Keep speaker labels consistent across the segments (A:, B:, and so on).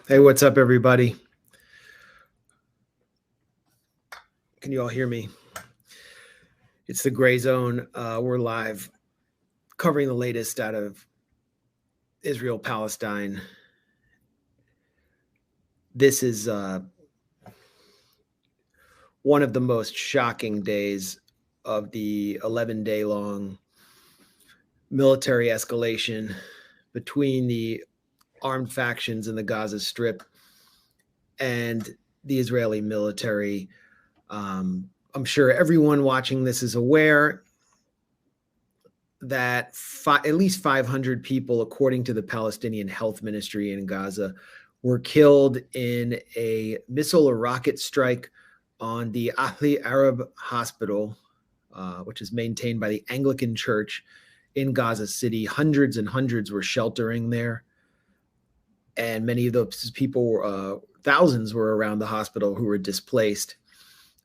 A: Hey, what's up, everybody? Can you all hear me? It's the Gray Zone. We're live covering the latest out of Israel, Palestine. This is one of the most shocking days of the 11-day long military escalation between the armed factions in the Gaza Strip and the Israeli military. I'm sure everyone watching this is aware that at least 500 people, according to the Palestinian Health Ministry in Gaza, were killed in a missile or rocket strike on the Ahli Arab Hospital, which is maintained by the Anglican Church in Gaza City. Hundreds and hundreds were sheltering there. And many of those people, thousands were around the hospital who were displaced.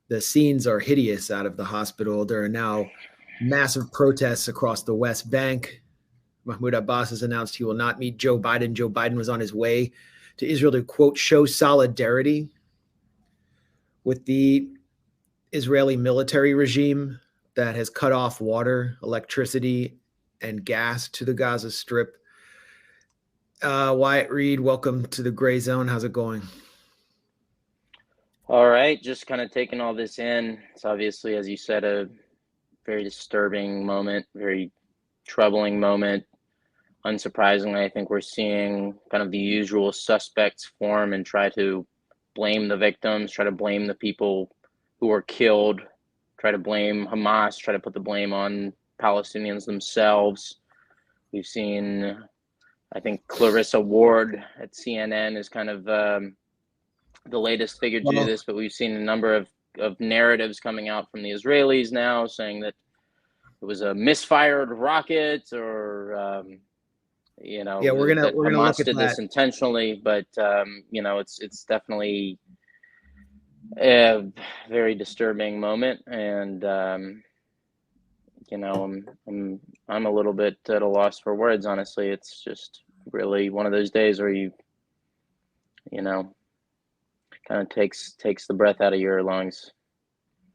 A: The scenes are hideous out of the hospital. There are now massive protests across the West Bank. Mahmoud Abbas has announced he will not meet Joe Biden. Joe Biden was on his way to Israel to, quote, show solidarity with the Israeli military regime that has cut off water, electricity, and gas to the Gaza Strip. Wyatt Reed, welcome to the Gray Zone. How's it going?
B: All right, just kind of taking all this in. It's obviously, as you said, a very disturbing moment, very troubling moment. Unsurprisingly, I think we're seeing kind of the usual suspects form and try to blame the victims, try to blame the people who were killed, try to blame Hamas, try to put the blame on Palestinians themselves. We've seen, I think, Clarissa Ward at CNN is kind of the latest figure to do this, but we've seen a number of narratives coming out from the Israelis now saying that it was a misfired rocket, or
A: we're gonna
B: Hamas
A: look at
B: did
A: that.
B: this intentionally, but it's definitely a very disturbing moment, and I'm a little bit at a loss for words, honestly. It's just really one of those days where you kind of takes the breath out of your lungs.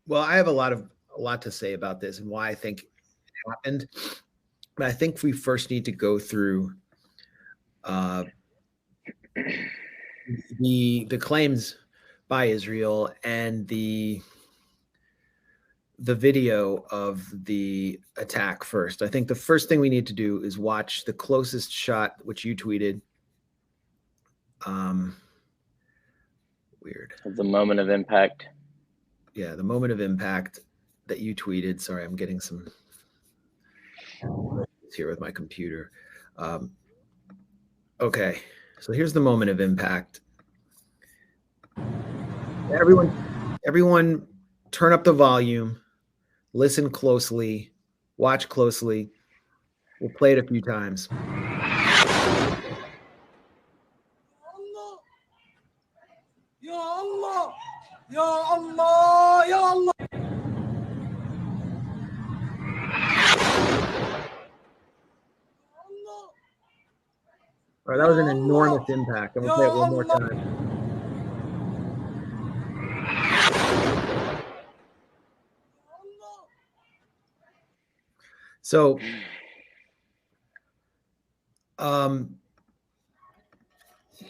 A: Well, I have a lot to say about this and why I think it happened. But I think we first need to go through the claims by Israel and the video of the attack first. I think the first thing we need to do is watch the closest shot, which you tweeted. Weird.
B: The moment of impact.
A: Yeah, the moment of impact that you tweeted. Sorry, I'm getting some here with my computer. Okay, so here's the moment of impact. Everyone turn up the volume, listen closely, watch closely. We'll play it a few times.
C: Ya Allah, Ya Allah, Ya Allah.
A: All right, that was an enormous impact. I'm going to play it one more time. So,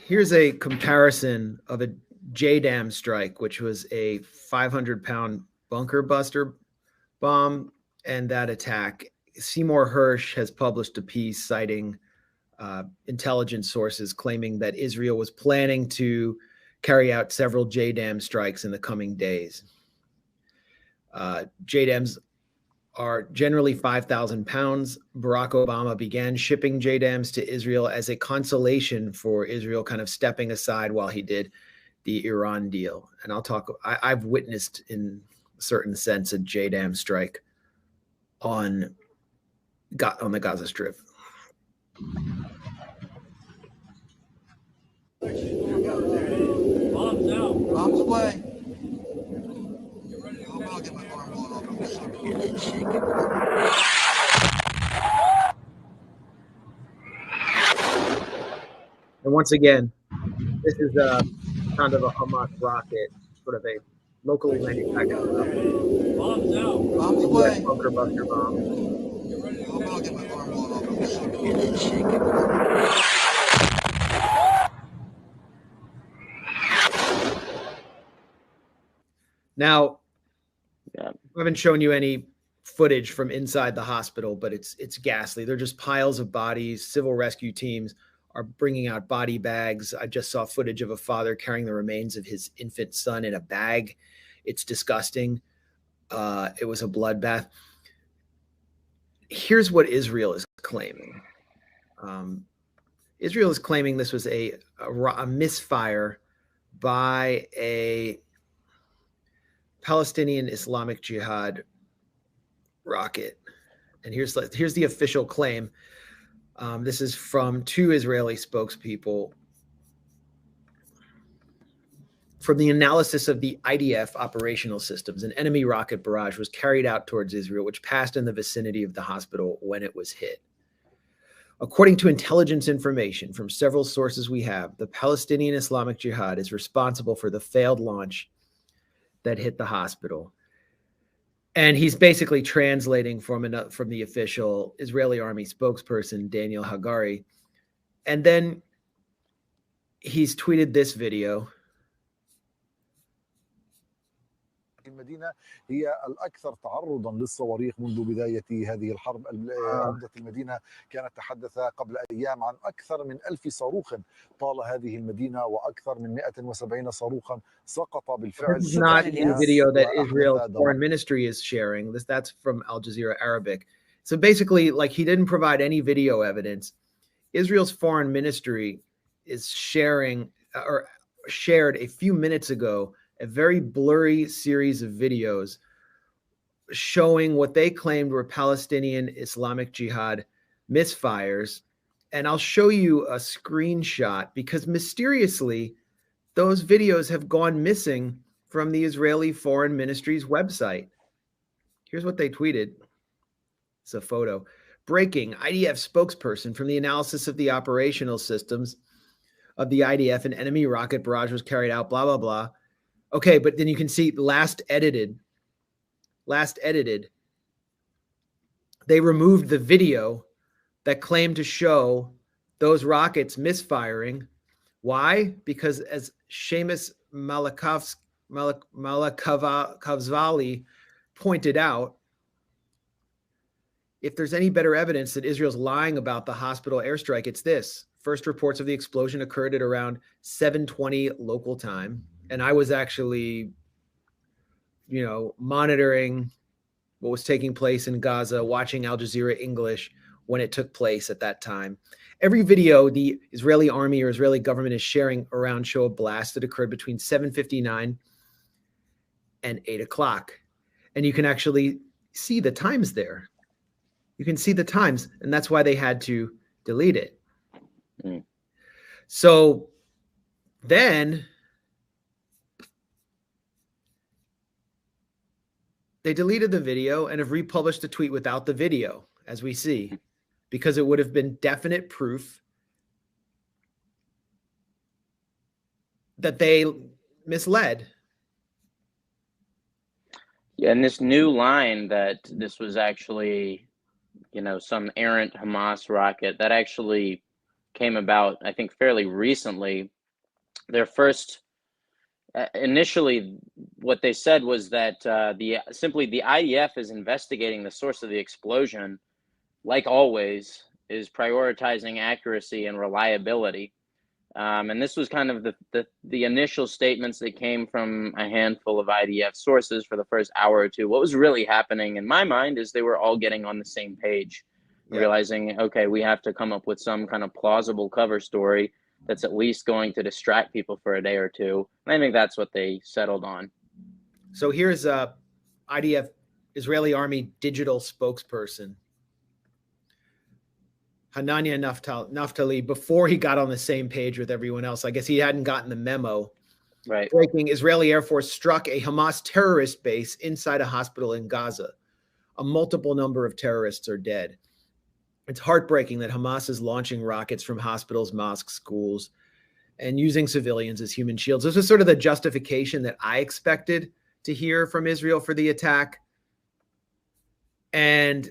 A: here's a comparison of a JDAM strike, which was a 500-pound bunker buster bomb, and that attack. Seymour Hersh has published a piece citing intelligence sources claiming that Israel was planning to carry out several JDAM strikes in the coming days. JDAMs are generally 5,000 pounds. Barack Obama began shipping JDAMs to Israel as a consolation for Israel kind of stepping aside while he did the Iran deal. And I've witnessed in a certain sense a JDAM strike on the Gaza Strip.
C: Bombs away.
A: And once again, This is a kind of a Hamas rocket, sort of a locally manufactured
C: Bombs out. Bombs
A: US
C: away.
A: bunker buster bomb.
C: I'll get my arm blown off.
A: Now,
B: Yeah.
A: I haven't shown you any footage from inside the hospital, but it's ghastly. They're just piles of bodies. Civil rescue teams are bringing out body bags. I just saw footage of a father carrying the remains of his infant son in a bag. It's disgusting. It was a bloodbath. Here's what Israel is claiming. Israel is claiming this was a misfire by a Palestinian Islamic Jihad rocket. And here's the official claim. This is from two Israeli spokespeople. From the analysis of the IDF operational systems, an enemy rocket barrage was carried out towards Israel, which passed in the vicinity of the hospital when it was hit. According to intelligence information from several sources we have, the Palestinian Islamic Jihad is responsible for the failed launch that hit the hospital. And he's basically translating from the official Israeli army spokesperson, Daniel Hagari. And then he's tweeted this video.
D: المدينة هي الأكثر تعرضا للصواريخ منذ بداية هذه الحرب. عمدة المدينة كانت تحدث قبل أيام عن أكثر من 1000 صاروخ طال هذه المدينة وأكثر من 170 صاروخا سقط بالفعل.
A: This is not the video that Israel's foreign ministry is sharing. That's from Al Jazeera Arabic. So basically, like, he didn't provide any video evidence. Israel's foreign ministry is sharing or shared a few minutes ago a very blurry series of videos showing what they claimed were Palestinian Islamic Jihad misfires. And I'll show you a screenshot because mysteriously those videos have gone missing from the Israeli Foreign Ministry's website. Here's what they tweeted. It's a photo. Breaking: IDF spokesperson from the analysis of the operational systems of the IDF, an enemy rocket barrage was carried out, blah, blah, blah. Okay, but then you can see last edited. They removed the video that claimed to show those rockets misfiring. Why? Because as Seamus Malakavali pointed out, if there's any better evidence that Israel's lying about the hospital airstrike, it's this. First reports of the explosion occurred at around 7:20 local time. And I was actually, monitoring what was taking place in Gaza, watching Al Jazeera English when it took place at that time. Every video the Israeli army or Israeli government is sharing around show a blast that occurred between 7:59 and 8 o'clock. And you can actually see the times there. You can see the times, and that's why they had to delete it. So then they deleted the video and have republished the tweet without the video, as we see, because it would have been definite proof that they misled.
B: Yeah, and this new line that this was actually, some errant Hamas rocket that actually came about, I think, fairly recently. Their first initially, what they said was that the IDF is investigating the source of the explosion, like always, is prioritizing accuracy and reliability. And this was kind of the initial statements that came from a handful of IDF sources for the first hour or two. What was really happening in my mind is they were all getting on the same page, realizing, okay, we have to come up with some kind of plausible cover story that's at least going to distract people for a day or two. And I think that's what they settled on.
A: So here's IDF, Israeli Army digital spokesperson, Hanania Naftali, before he got on the same page with everyone else. I guess he hadn't gotten the memo.
B: Right.
A: Breaking: Israeli Air Force struck a Hamas terrorist base inside a hospital in Gaza. A multiple number of terrorists are dead. It's heartbreaking that Hamas is launching rockets from hospitals, mosques, schools, and using civilians as human shields. This was sort of the justification that I expected to hear from Israel for the attack. And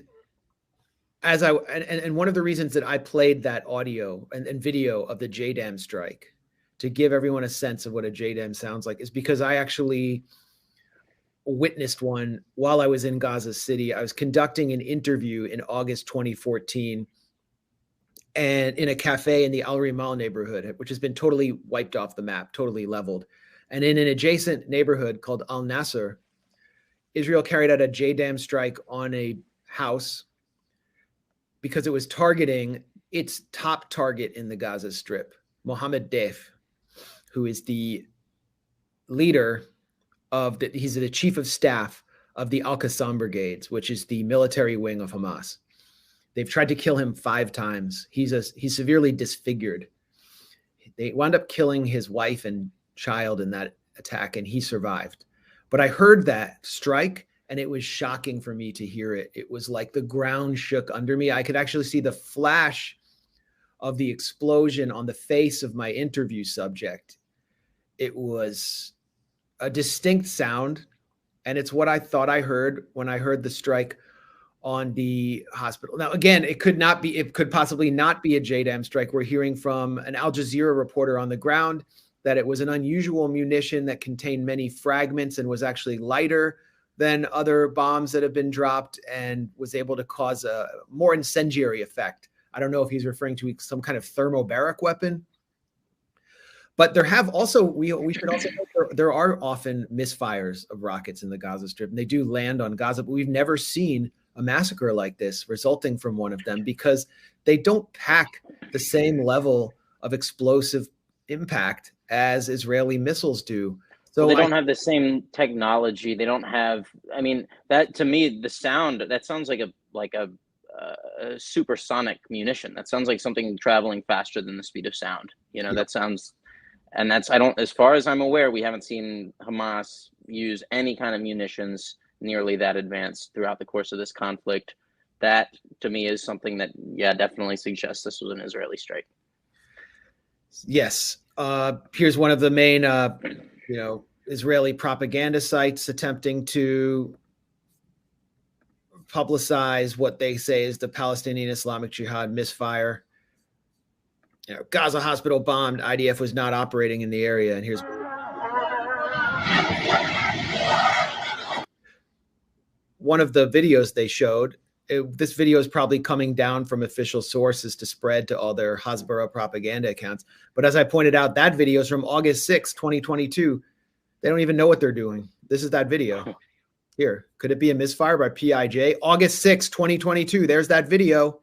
A: one of the reasons that I played that audio and video of the JDAM strike to give everyone a sense of what a JDAM sounds like is because I actually witnessed one while I was in Gaza City. I was conducting an interview in August 2014 and in a cafe in the Al Rimal neighborhood, which has been totally wiped off the map, totally leveled. And in an adjacent neighborhood called Al Nasser, Israel carried out a JDAM strike on a house because it was targeting its top target in the Gaza Strip, Mohammed Deif, who is the leader of he's the chief of staff of the Al-Qassam brigades, which is the military wing of Hamas. They've tried to kill him 5 times. He's severely disfigured. They wound up killing his wife and child in that attack, and he survived. But I heard that strike, and it was shocking for me to hear it. It was like the ground shook under me. I could actually see the flash of the explosion on the face of my interview subject. It was a distinct sound, and it's what I thought I heard when I heard the strike on the hospital. Now, again, it could possibly not be a JDAM strike. We're hearing from an Al Jazeera reporter on the ground that it was an unusual munition that contained many fragments and was actually lighter than other bombs that have been dropped and was able to cause a more incendiary effect. I don't know if he's referring to some kind of thermobaric weapon. But there have also, we should also know there are often misfires of rockets in the Gaza Strip, and they do land on Gaza, but we've never seen a massacre like this resulting from one of them because they don't pack the same level of explosive impact as Israeli missiles do. So
B: they don't have the same technology. They don't have, I mean, that to me, the sound, that sounds like a supersonic munition. That sounds like something traveling faster than the speed of sound. You know, that sounds, and that's, as far as I'm aware, we haven't seen Hamas use any kind of munitions nearly that advanced throughout the course of this conflict. That to me is something that, definitely suggests this was an Israeli strike.
A: Yes. Here's one of the main, Israeli propaganda sites attempting to publicize what they say is the Palestinian Islamic Jihad misfire. Gaza hospital bombed. IDF was not operating in the area. And here's one of the videos they showed. This video is probably coming down from official sources to spread to all their Hasbara propaganda accounts. But as I pointed out, that video is from August 6, 2022. They don't even know what they're doing. This is that video. Here, could it be a misfire by PIJ? August 6, 2022. There's that video.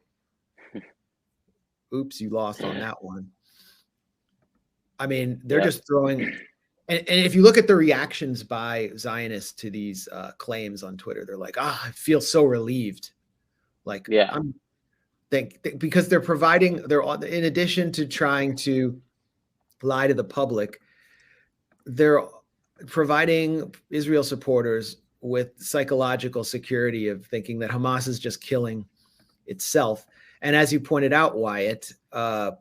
A: Oops, you lost on that one. I mean, they're just throwing. And if you look at the reactions by Zionists to these claims on Twitter, they're like, I feel so relieved. Like, because they're in addition to trying to lie to the public, they're providing Israel supporters with psychological security of thinking that Hamas is just killing itself. And as you pointed out, Wyatt, one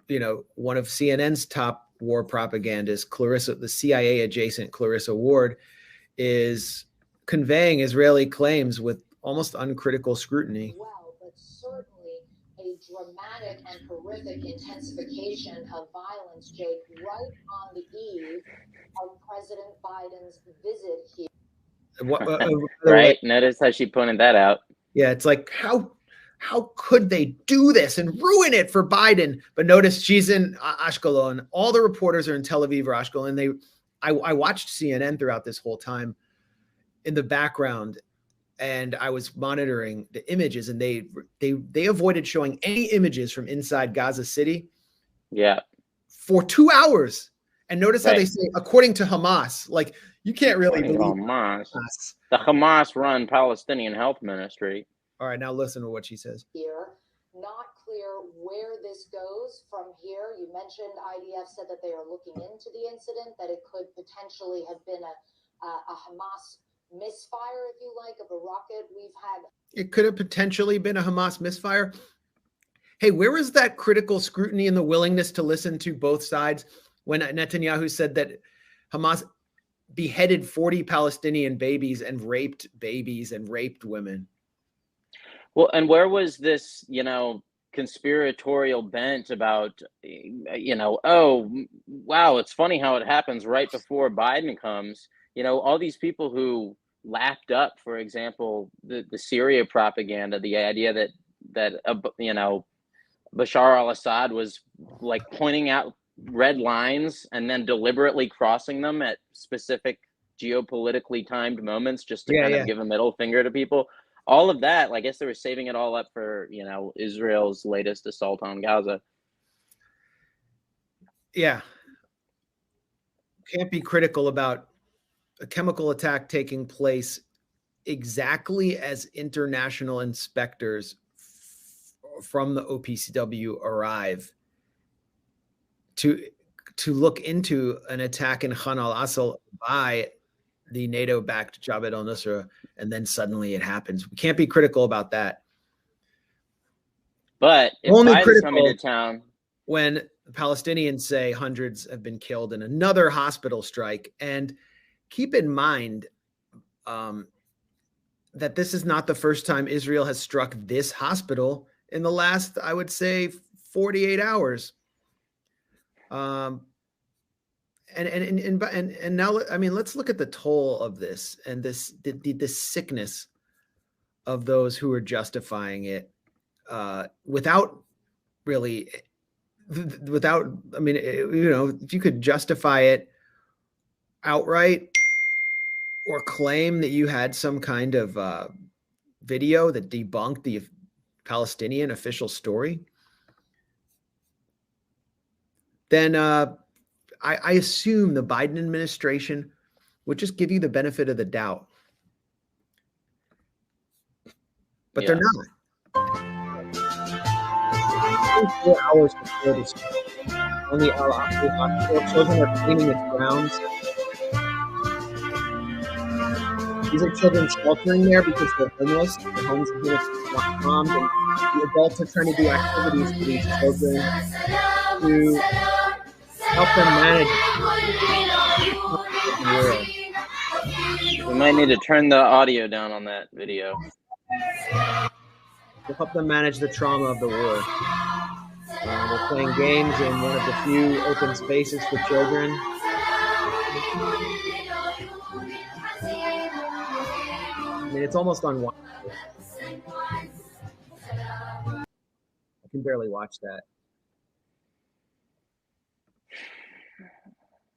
A: of CNN's top war propagandists, the CIA adjacent Clarissa Ward, is conveying Israeli claims with almost uncritical scrutiny.
E: Well, but certainly a dramatic and horrific intensification of violence, Jake, right on the eve of President Biden's visit here.
B: Right. Notice how she pointed that out.
A: Yeah, it's like, how could they do this and ruin it for Biden? But notice she's in Ashkelon. All the reporters are in Tel Aviv or Ashkelon. I watched CNN throughout this whole time in the background, and I was monitoring the images, and they avoided showing any images from inside Gaza City.
B: Yeah.
A: For 2 hours. And notice how they say, according to Hamas, like, you can't really believe
B: Hamas. The Hamas-run Palestinian Health Ministry.
A: All right, now listen to what she says.
E: Here, not clear where this goes from here. You mentioned IDF said that they are looking into the incident, that it could potentially have been a Hamas misfire, if you like, of a rocket. It could have potentially been a Hamas misfire.
A: Hey, where was that critical scrutiny and the willingness to listen to both sides when Netanyahu said that Hamas beheaded 40 Palestinian babies and raped women?
B: Well, and where was this, conspiratorial bent about, oh, wow, it's funny how it happens right before Biden comes. All these people who lapped up, for example, the Syria propaganda, the idea that Bashar al-Assad was like pointing out red lines and then deliberately crossing them at specific geopolitically timed moments just to kind of give a middle finger to people. All of that, I guess they were saving it all up for, Israel's latest assault on Gaza.
A: Yeah. Can't be critical about a chemical attack taking place exactly as international inspectors from the OPCW arrive to look into an attack in Khan al-Assal by the NATO-backed Jabhat al-Nusra, and then suddenly it happens. We can't be critical about that.
B: But if
A: only
B: Biden's
A: critical
B: coming to town
A: when the Palestinians say hundreds have been killed in another hospital strike. And keep in mind that this is not the first time Israel has struck this hospital in the last, I would say, 48 hours. And now, I mean, let's look at the toll of this and the sickness of those who are justifying it without, I mean, if you could justify it outright or claim that you had some kind of video that debunked the Palestinian official story, then I assume the Biden administration would just give you the benefit of the doubt. But they're not. 24 hours before this, only children are cleaning its grounds. These are children sheltering there because they're homeless. Their homes have been bombed, and the adults are trying to do activities for these children to help them manage the world.
B: we might need to turn the audio down on that video.
A: To help them manage the trauma of the war. We're playing games in one of the few open spaces for children. I mean, it's almost unwatchable. I can barely watch that.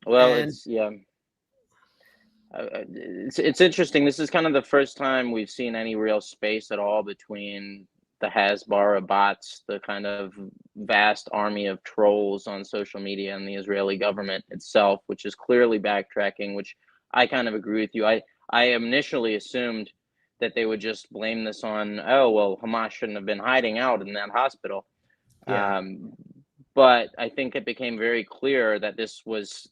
B: Well, it's interesting. This is kind of the first time we've seen any real space at all between the Hasbara bots, the kind of vast army of trolls on social media, and the Israeli government itself, which is clearly backtracking, which I kind of agree with you. I initially assumed that they would just blame this on, oh, well, Hamas shouldn't have been hiding out in that hospital.
A: Yeah.
B: But I think it became very clear that this was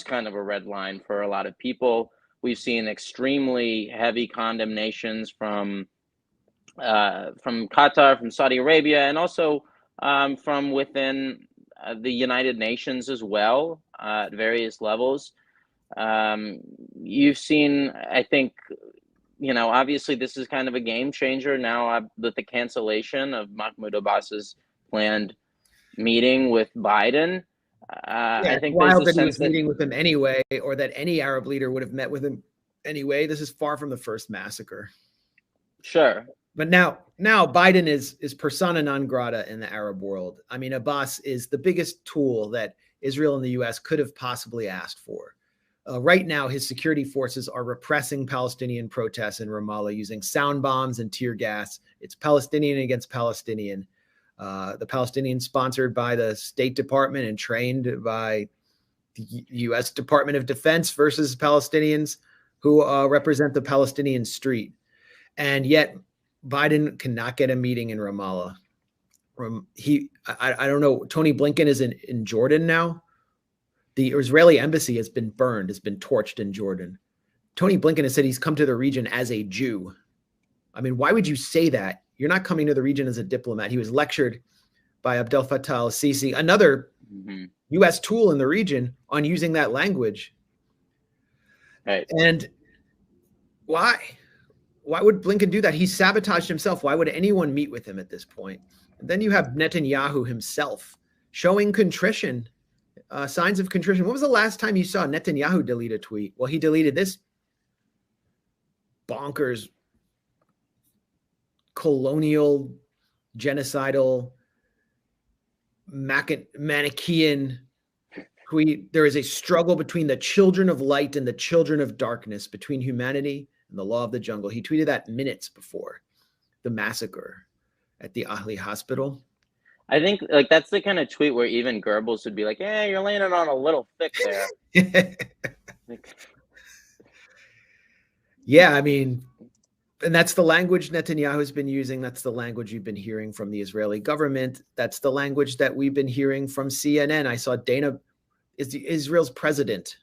B: kind of a red line for a lot of people. We've seen extremely heavy condemnations from Qatar, from Saudi Arabia, and also from within the United Nations as well, at various levels. You've seen, I think, obviously this is kind of a game changer now with the cancellation of Mahmoud Abbas's planned meeting with Biden. I think
A: wild that he was meeting with him anyway, or that any Arab leader would have met with him anyway. This is far from the first massacre.
B: Sure.
A: But now Biden is persona non grata in the Arab world. I mean, Abbas is the biggest tool that Israel and the U.S. could have possibly asked for. Right now, his security forces are repressing Palestinian protests in Ramallah using sound bombs and tear gas. It's Palestinian against Palestinian. The Palestinians sponsored by the State Department and trained by the U.S. Department of Defense versus Palestinians who represent the Palestinian street. And yet Biden cannot get a meeting in Ramallah. I don't know. Tony Blinken is in Jordan now. The Israeli embassy has been burned, has been torched in Jordan. Tony Blinken has said he's come to the region as a Jew. I mean, why would you say that You're not coming to the region as a diplomat. He was lectured by Abdel Fattah al-Sisi, another U.S. tool in the region, on using that language.
B: Right.
A: And why? Why would Blinken do that? He sabotaged himself. Why would anyone meet with him at this point? And then you have Netanyahu himself showing contrition, signs of contrition. When was the last time you saw Netanyahu delete a tweet? Well, he deleted this bonkers, colonial, genocidal, Manichaean tweet. There is a struggle between the children of light and the children of darkness, between humanity and the law of the jungle. He tweeted that minutes before the massacre at the Ahli hospital.
B: I think like that's the kind of tweet where even Goebbels would be like, "Yeah, you're laying it on a little thick there."
A: Yeah, I mean, and that's the language Netanyahu's been using. That's the language you've been hearing from the Israeli government. That's the language that we've been hearing from CNN. I saw Israel's president,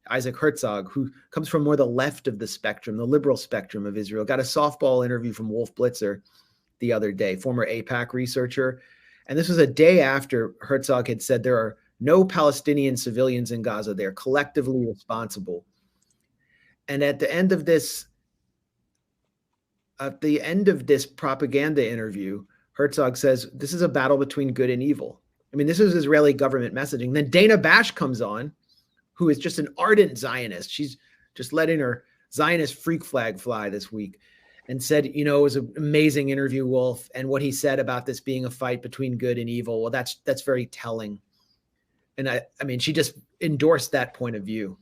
A: Isaac Herzog, who comes from more the left of the spectrum, the liberal spectrum of Israel, got a softball interview from Wolf Blitzer the other day, former AIPAC researcher. And this was a day after Herzog had said there are no Palestinian civilians in Gaza. They are collectively responsible. And at the end of this propaganda interview, Herzog says, this is a battle between good and evil. I mean, this is Israeli government messaging. Then Dana Bash comes on, who is just an ardent Zionist. She's just letting her Zionist freak flag fly this week, and said, it was an amazing interview, Wolf. And what he said about this being a fight between good and evil, well, that's very telling. And I mean, she just endorsed that point of view.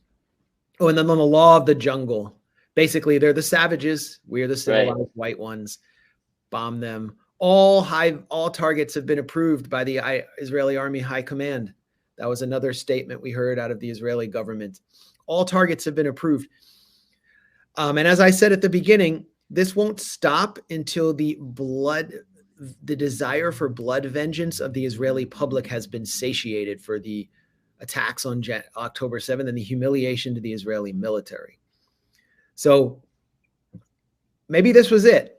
A: Oh, and then on the law of the jungle, basically they're the savages. We are the civilized white ones. Bomb them. All targets have been approved by the Israeli Army High Command. That was another statement we heard out of the Israeli government. All targets have been approved. And as I said at the beginning, this won't stop until the desire for blood vengeance of the Israeli public has been satiated for the attacks on October 7th and the humiliation to the Israeli military. So maybe this was it.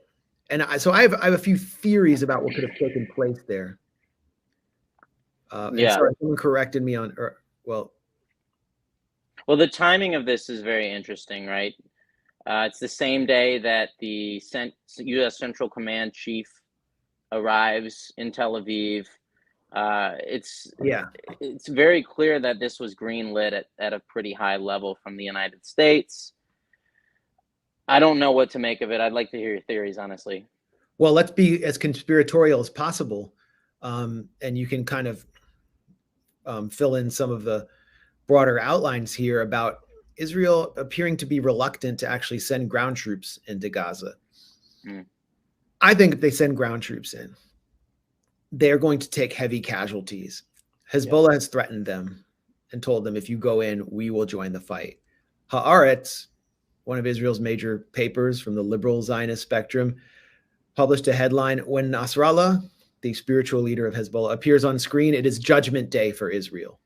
A: And so I have a few theories about what could have taken place there. Sorry, someone corrected me on, well,
B: the timing of this is very interesting, right? It's the same day that the U.S. Central Command chief arrives in Tel Aviv. It's very clear that this was greenlit at a pretty high level from the United States. I don't know what to make of it. I'd like to hear your theories, honestly.
A: Well, let's be as conspiratorial as possible, and you can kind of fill in some of the broader outlines here about Israel appearing to be reluctant to actually send ground troops into Gaza. I think if they send ground troops in, they're going to take heavy casualties. Hezbollah has threatened them and told them, if you go in, we will join the fight. Haaretz, one of Israel's major papers from the liberal Zionist spectrum, published a headline, when Nasrallah, the spiritual leader of Hezbollah, appears on screen, it is judgment day for Israel.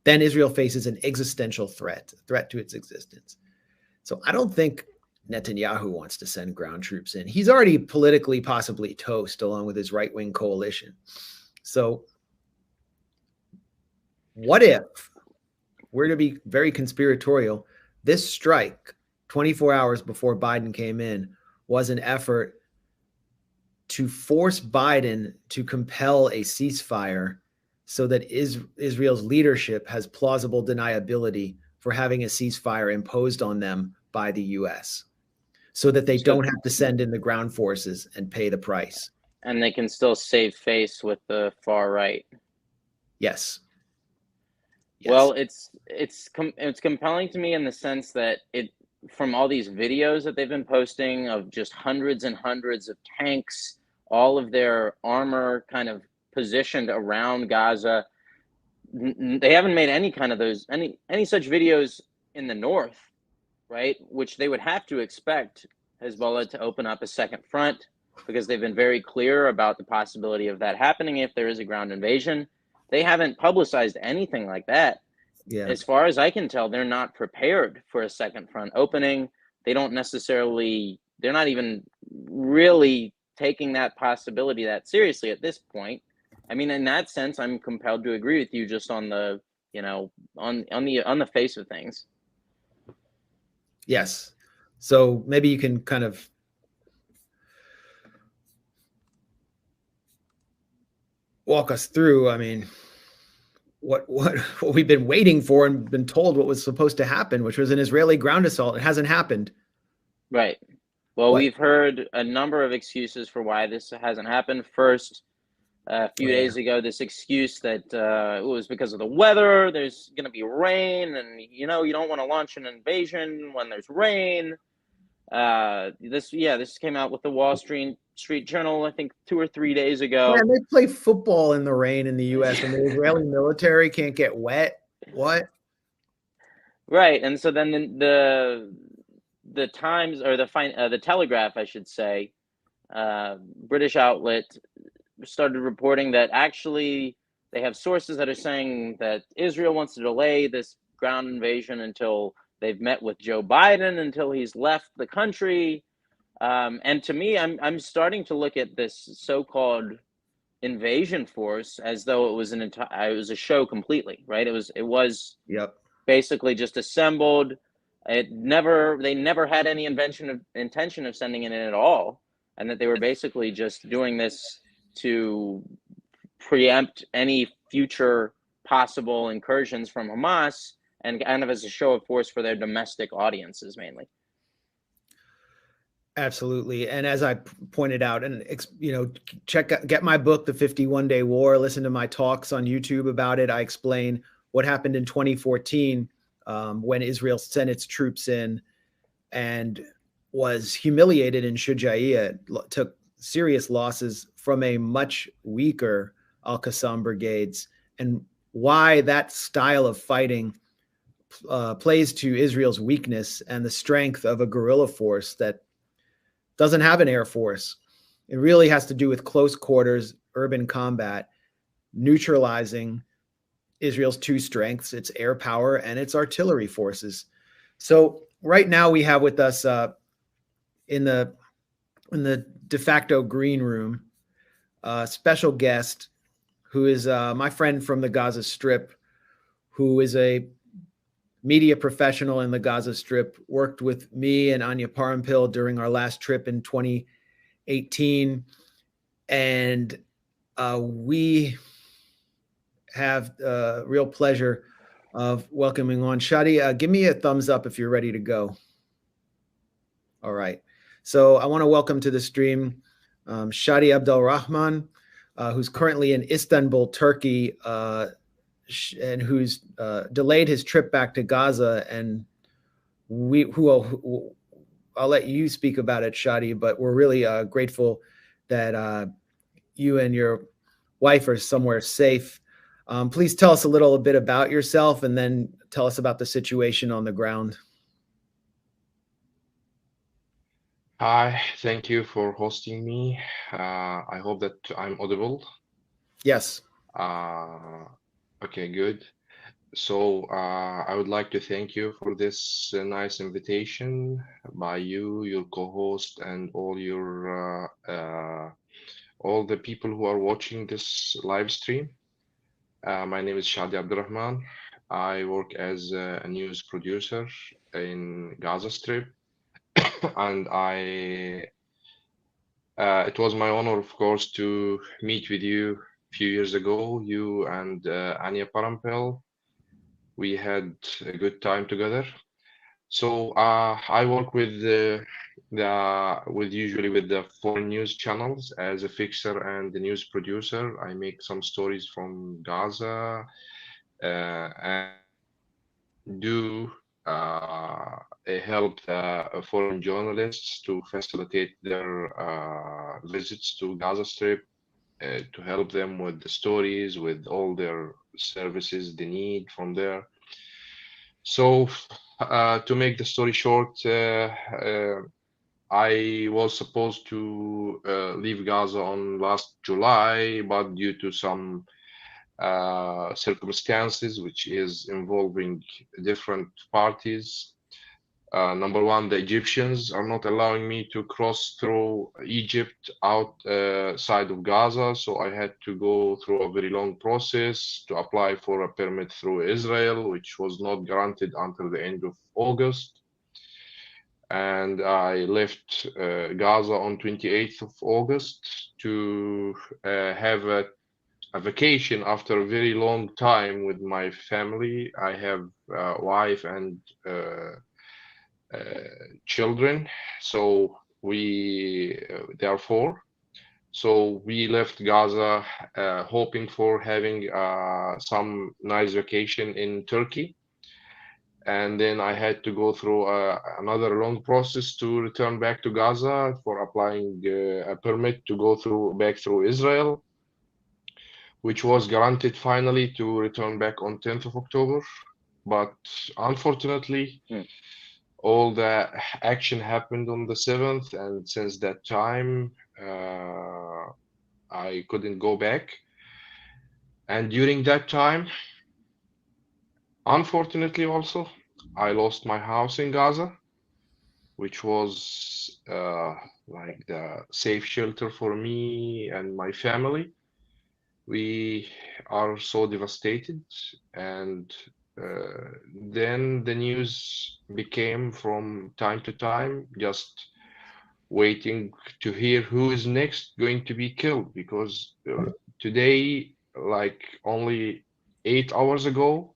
A: Then Israel faces an existential threat to its existence. So I don't think Netanyahu wants to send ground troops in. He's already politically possibly toast along with his right-wing coalition. So what if, we're to be very conspiratorial, this strike 24 hours before Biden came in was an effort to force Biden to compel a ceasefire so that Israel's leadership has plausible deniability for having a ceasefire imposed on them by the U.S., so that they don't have to send in the ground forces and pay the price.
B: And they can still save face with the far right.
A: Yes.
B: Well, it's compelling to me in the sense that from all these videos that they've been posting of just hundreds and hundreds of tanks, all of their armor kind of positioned around Gaza. They haven't made any kind of any such videos in the north, right? Which they would have to expect Hezbollah to open up a second front, because they've been very clear about the possibility of that happening if there is a ground invasion. They haven't publicized anything like that.
A: Yeah.
B: As far as I can tell, they're not prepared for a second front opening. They don't necessarily they're not even really taking that possibility that seriously at this point. I mean, in that sense, I'm compelled to agree with you just on the, on the face of things.
A: Yes. So maybe you can kind of walk us through, I mean, what we've been waiting for and been told what was supposed to happen, which was an Israeli ground assault. It hasn't happened.
B: Right. Well,
A: What?
B: we've heard a number of excuses for why this hasn't happened. First, a few days ago, this excuse that it was because of the weather. There's going to be rain, and you don't want to launch an invasion when there's rain. This came out with the Wall Street Journal, I think 2 or 3 days ago.
A: Man, they play football in the rain in the U.S. and the Israeli military can't get wet. What?
B: Right, and so then the Times, or the Telegraph, I should say, British outlet, started reporting that actually they have sources that are saying that Israel wants to delay this ground invasion until they've met with Joe Biden, until he's left the country. And to me, I'm starting to look at this so-called invasion force as though it was it was a show completely, right? It was
A: Yep.
B: basically just assembled. They never had any intention of sending it in at all, and that they were basically just doing this to preempt any future possible incursions from Hamas, and kind of as a show of force for their domestic audiences mainly.
A: Absolutely. And as I pointed out, and get my book, The 51-Day War, listen to my talks on YouTube about it. I explain what happened in 2014 when Israel sent its troops in and was humiliated in Shujaiya, took serious losses from a much weaker Al-Qassam brigades, and why that style of fighting plays to Israel's weakness and the strength of a guerrilla force that doesn't have an air force. It really has to do with close quarters, urban combat, neutralizing Israel's two strengths, its air power and its artillery forces. So right now we have with us in the de facto green room a special guest who is my friend from the Gaza Strip, who is a media professional in the Gaza Strip, worked with me and Anya Parampil during our last trip in 2018. And we have real pleasure of welcoming on Shadi. Give me a thumbs up if you're ready to go. All right. So I want to welcome to the stream Shadi Abdelrahman, who's currently in Istanbul, Turkey, and who's delayed his trip back to Gaza. And I'll let you speak about it, Shadi, but we're really grateful that you and your wife are somewhere safe. Please tell us a little bit about yourself and then tell us about the situation on the ground.
F: Hi, thank you for hosting me. I hope that I'm audible.
A: Yes.
F: Okay, good. So I would like to thank you for this nice invitation by you, your co-host, and all the people who are watching this live stream. My name is Shadi Abdurrahman. I work as a news producer in Gaza Strip, and it was my honor, of course, to meet with you a few years ago, you and Anya Parampil. We had a good time together. So I work with usually with the foreign news channels as a fixer and the news producer. I make some stories from Gaza and do help the foreign journalists to facilitate their visits to Gaza Strip, to help them with the stories, with all their services they need from there. So to make the story short, I was supposed to leave Gaza on last July, but due to some circumstances, which is involving different parties, Number one, the Egyptians are not allowing me to cross through Egypt outside of Gaza, so I had to go through a very long process to apply for a permit through Israel, which was not granted until the end of August. And I left Gaza on 28th of August to have a vacation after a very long time with my family. I have a wife and children, so there are four. So we left Gaza hoping for having some nice vacation in Turkey. And then I had to go through another long process to return back to Gaza for applying a permit to go back through Israel, which was granted finally to return back on 10th of October. But unfortunately, all the action happened on the 7th, and since that time, I couldn't go back. And during that time, unfortunately also, I lost my house in Gaza, which was like the safe shelter for me and my family. We are so devastated, and then the news became from time to time just waiting to hear who is next going to be killed, because today, like only 8 hours ago,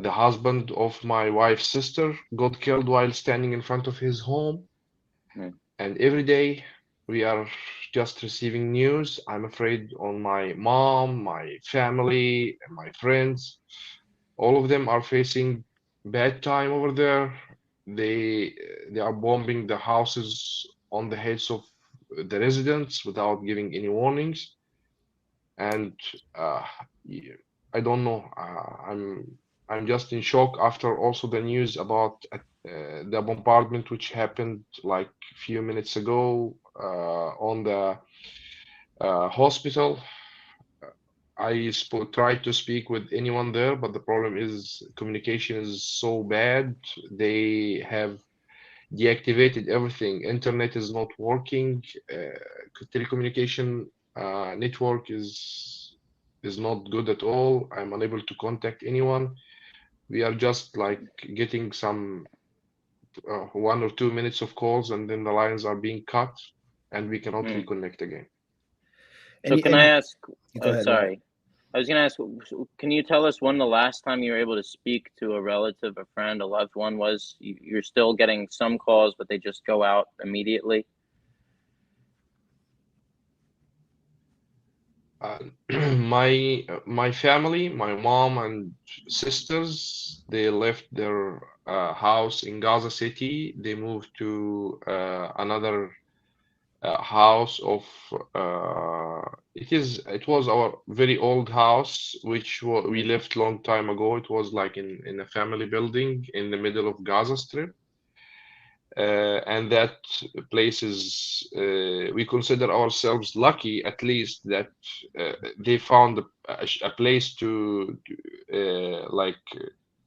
F: the husband of my wife's sister got killed while standing in front of his home. And every day we are just receiving news. I'm afraid on my mom, my family, and my friends. All of them are facing bad time over there. They are bombing the houses on the heads of the residents without giving any warnings. And I don't know. I'm just in shock after also the news about the bombardment which happened like a few minutes ago on the hospital. I tried to speak with anyone there, but the problem is communication is so bad. They have deactivated everything. Internet is not working. Telecommunication network is not good at all. I'm unable to contact anyone. We are just like getting some 1 or 2 minutes of calls, and then the lines are being cut, and we cannot reconnect again.
B: So can I ask?
A: Go ahead,
B: sorry, I was going to ask. Can you tell us when the last time you were able to speak to a relative, a friend, a loved one was? You're still getting some calls, but they just go out immediately.
F: My family, my mom and sisters, they left their house in Gaza City. They moved to another house of it was our very old house, which we left long time ago. It was like in a family building in the middle of Gaza Strip. And that place is, we consider ourselves lucky, at least, that they found a place to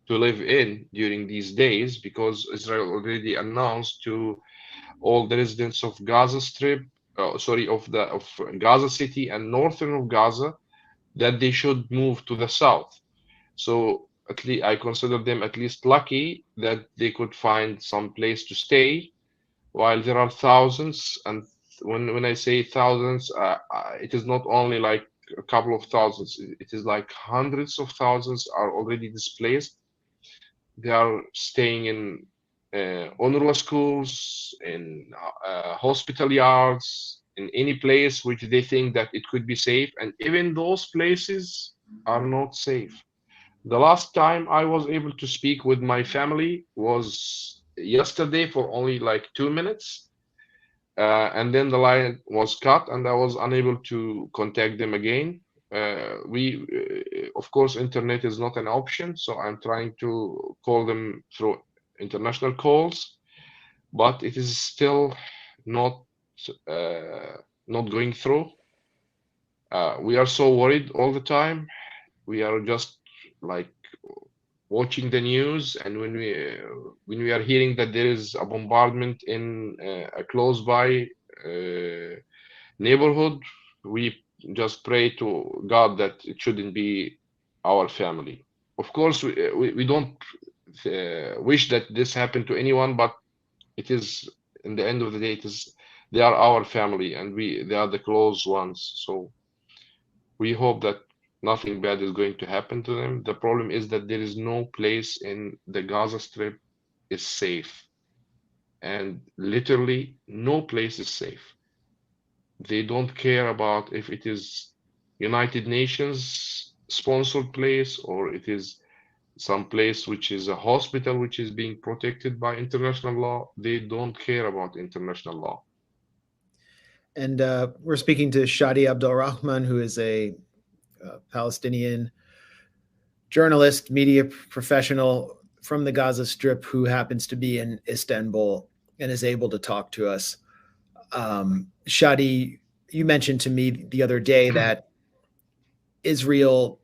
F: live in during these days, because Israel already announced to all the residents of Gaza Strip, of Gaza City and northern of Gaza, that they should move to the south. So at least I consider them at least lucky that they could find some place to stay, while there are thousands. And when I say thousands, it is not only like a couple of thousands. It is like hundreds of thousands are already displaced. They are staying in UNRWA schools, in hospital yards, in any place which they think that it could be safe, and even those places are not safe. The last time I was able to speak with my family was yesterday for only like 2 minutes, and then the line was cut and I was unable to contact them again. Of course, internet is not an option, so I'm trying to call them through international calls, but it is still not going through. We are so worried all the time. We are just like watching the news, and when we are hearing that there is a bombardment in a close by neighborhood, we just pray to God that it shouldn't be our family. Of course, we don't wish that this happened to anyone, but it is, in the end of the day, it is, they are our family, and they are the close ones. So we hope that nothing bad is going to happen to them. The problem is that there is no place in the Gaza Strip is safe, and literally no place is safe. They don't care about if it is United Nations sponsored place or it is some place which is a hospital which is being protected by international law. They don't care about international law.
A: And we're speaking to Shadi Abdul Rahman, who is a Palestinian journalist, media professional from the Gaza Strip, who happens to be in Istanbul and is able to talk to us. Shadi, you mentioned to me the other day that Israel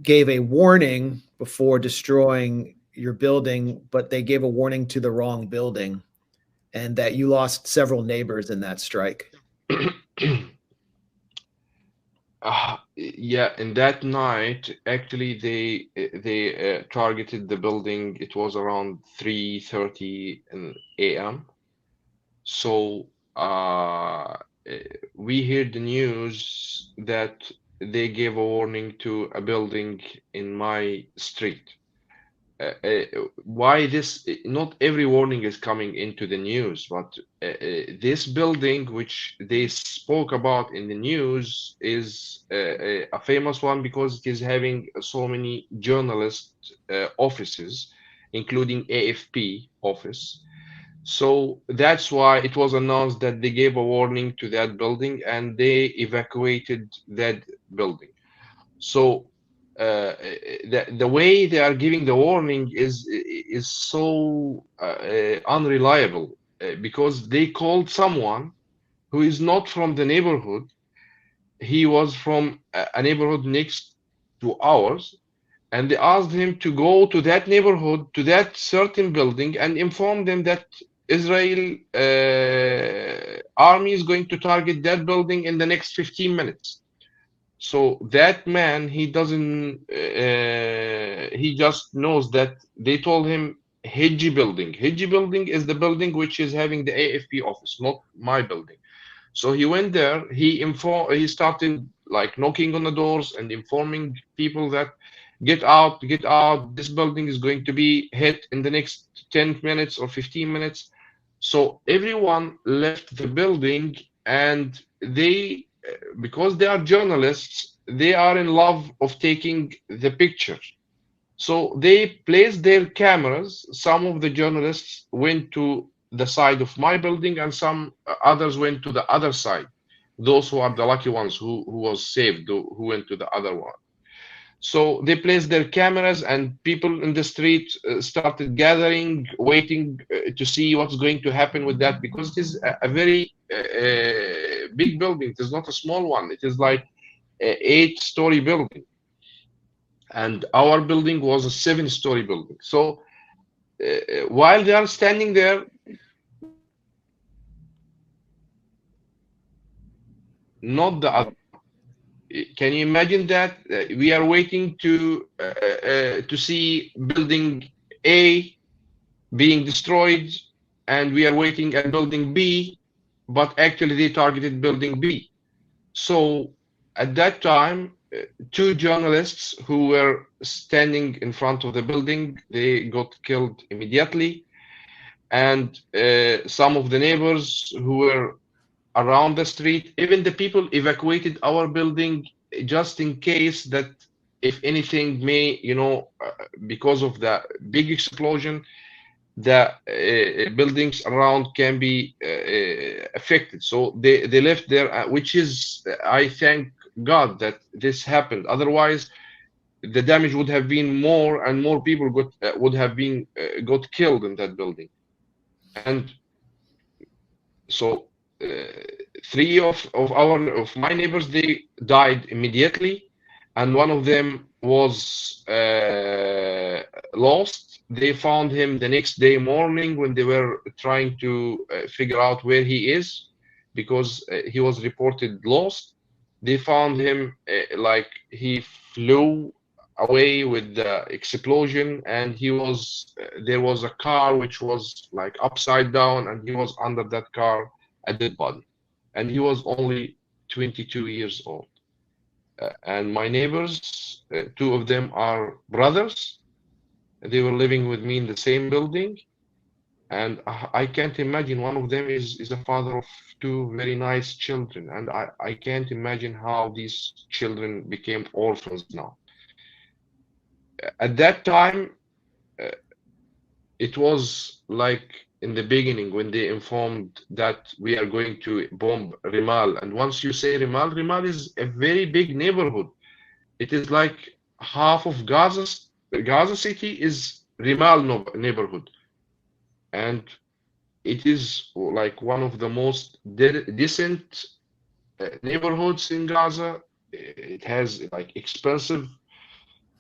A: gave a warning before destroying your building, but they gave a warning to the wrong building, and that you lost several neighbors in that strike.
F: Yeah, in that night, actually, they targeted the building. It was around 3:30 a.m. So we heard the news that they gave a warning to a building in my street. Why this? Not every warning is coming into the news, but this building, which they spoke about in the news, is a famous one because it is having so many journalist offices, including AFP office. So that's why it was announced that they gave a warning to that building and they evacuated that building. So the way they are giving the warning is so unreliable because they called someone who is not from the neighborhood. He was from a neighborhood next to ours, and they asked him to go to that neighborhood, to that certain building, and inform them that Israel army is going to target that building in the next 15 minutes. So that man, he doesn't, he just knows that they told him Hiji building. Hiji building is the building which is having the AFP office, not my building. So he went there, he started like knocking on the doors and informing people that get out, this building is going to be hit in the next 10 minutes or 15 minutes. So everyone left the building, and they, because they are journalists, they are in love of taking the picture. So they placed their cameras. Some of the journalists went to the side of my building and some others went to the other side. Those who are the lucky ones who was saved, who went to the other one. So they placed their cameras and people in the street started gathering, waiting to see what's going to happen with that, because it is a very big building. It is not a small one. It is like an 8-story building. And our building was a 7-story building. So while they are standing there, not the other. Can you imagine that? We are waiting to see building A being destroyed, and we are waiting at building B, but actually they targeted building B. So at that time, 2 journalists who were standing in front of the building, they got killed immediately, and some of the neighbors who were around the street, even the people evacuated our building just in case that if anything may, because of the big explosion, the buildings around can be affected. So they left there, which is, I thank God that this happened. Otherwise, the damage would have been more, and more people would have been got killed in that building. And so 3 of my neighbors, they died immediately, and one of them was lost. They found him the next day morning when they were trying to figure out where he is, because he was reported lost. They found him like he flew away with the explosion, and he was there was a car which was like upside down, and he was under that car, a dead body, and he was only 22 years old. And my neighbors, two of them are brothers. They were living with me in the same building, and I can't imagine. One of them is a father of two very nice children, and I can't imagine how these children became orphans now. At that time, uh, it was like in the beginning when they informed that we are going to bomb Rimal. And once you say Rimal, Rimal is a very big neighborhood. It is like half of Gaza City is Rimal neighborhood, and it is like one of the most decent neighborhoods in Gaza. It has like expensive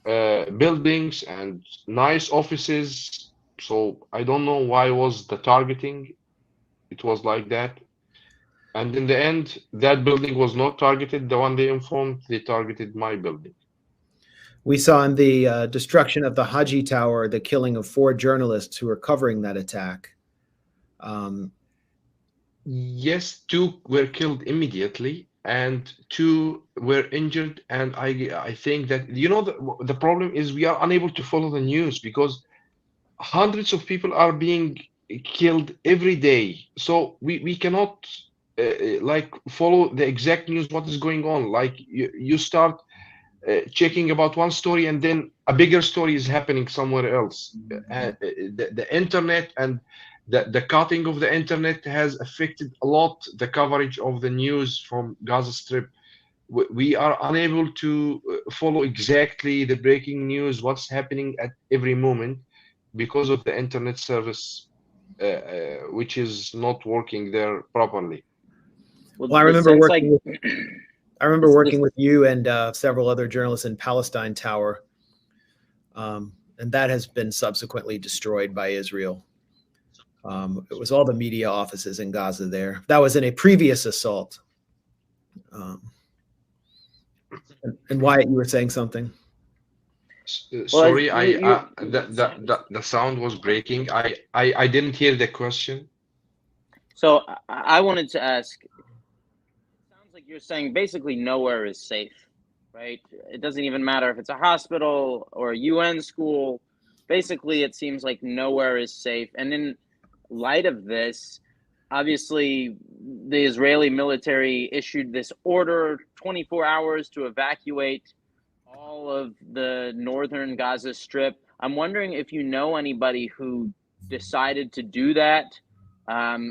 F: buildings and nice offices. So I don't know why was the targeting. It was like that. And in the end, that building was not targeted. The one they informed, they targeted my building.
A: We saw in the destruction of the Haji Tower the killing of 4 journalists who were covering that attack.
F: Yes, 2 were killed immediately, and 2 were injured. And I think that, you know, the problem is we are unable to follow the news because hundreds of people are being killed every day. So we cannot like follow the exact news, what is going on. Like you start checking about one story, and then a bigger story is happening somewhere else. The internet and the cutting of the internet has affected a lot the coverage of the news from Gaza Strip. We are unable to follow exactly the breaking news, what's happening at every moment, because of the internet service, which is not working there properly.
A: Well, I remember working with you and several other journalists in Palestine Tower, and that has been subsequently destroyed by Israel. It was all the media offices in Gaza there. That was in a previous assault. And Wyatt, you were saying something?
F: Sorry, the sound was breaking. I didn't hear the question.
B: So I wanted to ask, it sounds like you're saying basically nowhere is safe, right? It doesn't even matter if it's a hospital or a UN school. Basically, it seems like nowhere is safe. And in light of this, obviously, the Israeli military issued this order, 24 hours to evacuate all of the northern Gaza Strip. I'm wondering if you know anybody who decided to do that.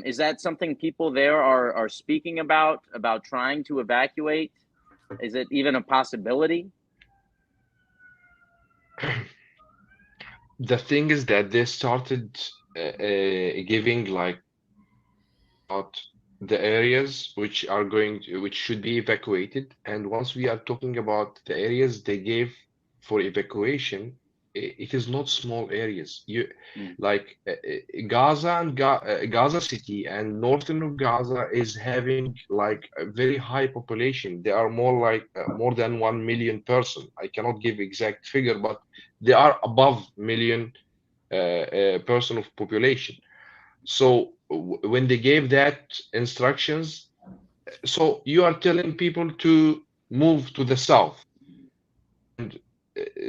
B: Is that something people there are speaking about trying to evacuate? Is it even a possibility?
F: The thing is that they started giving like about the areas which should be evacuated, and once we are talking about the areas they gave for evacuation, it is not small areas. Like Gaza and Gaza City and northern of Gaza is having like a very high population. They are more than 1 million person. I cannot give exact figure, but they are above million person of population. So when they gave that instructions, so you are telling people to move to the south, and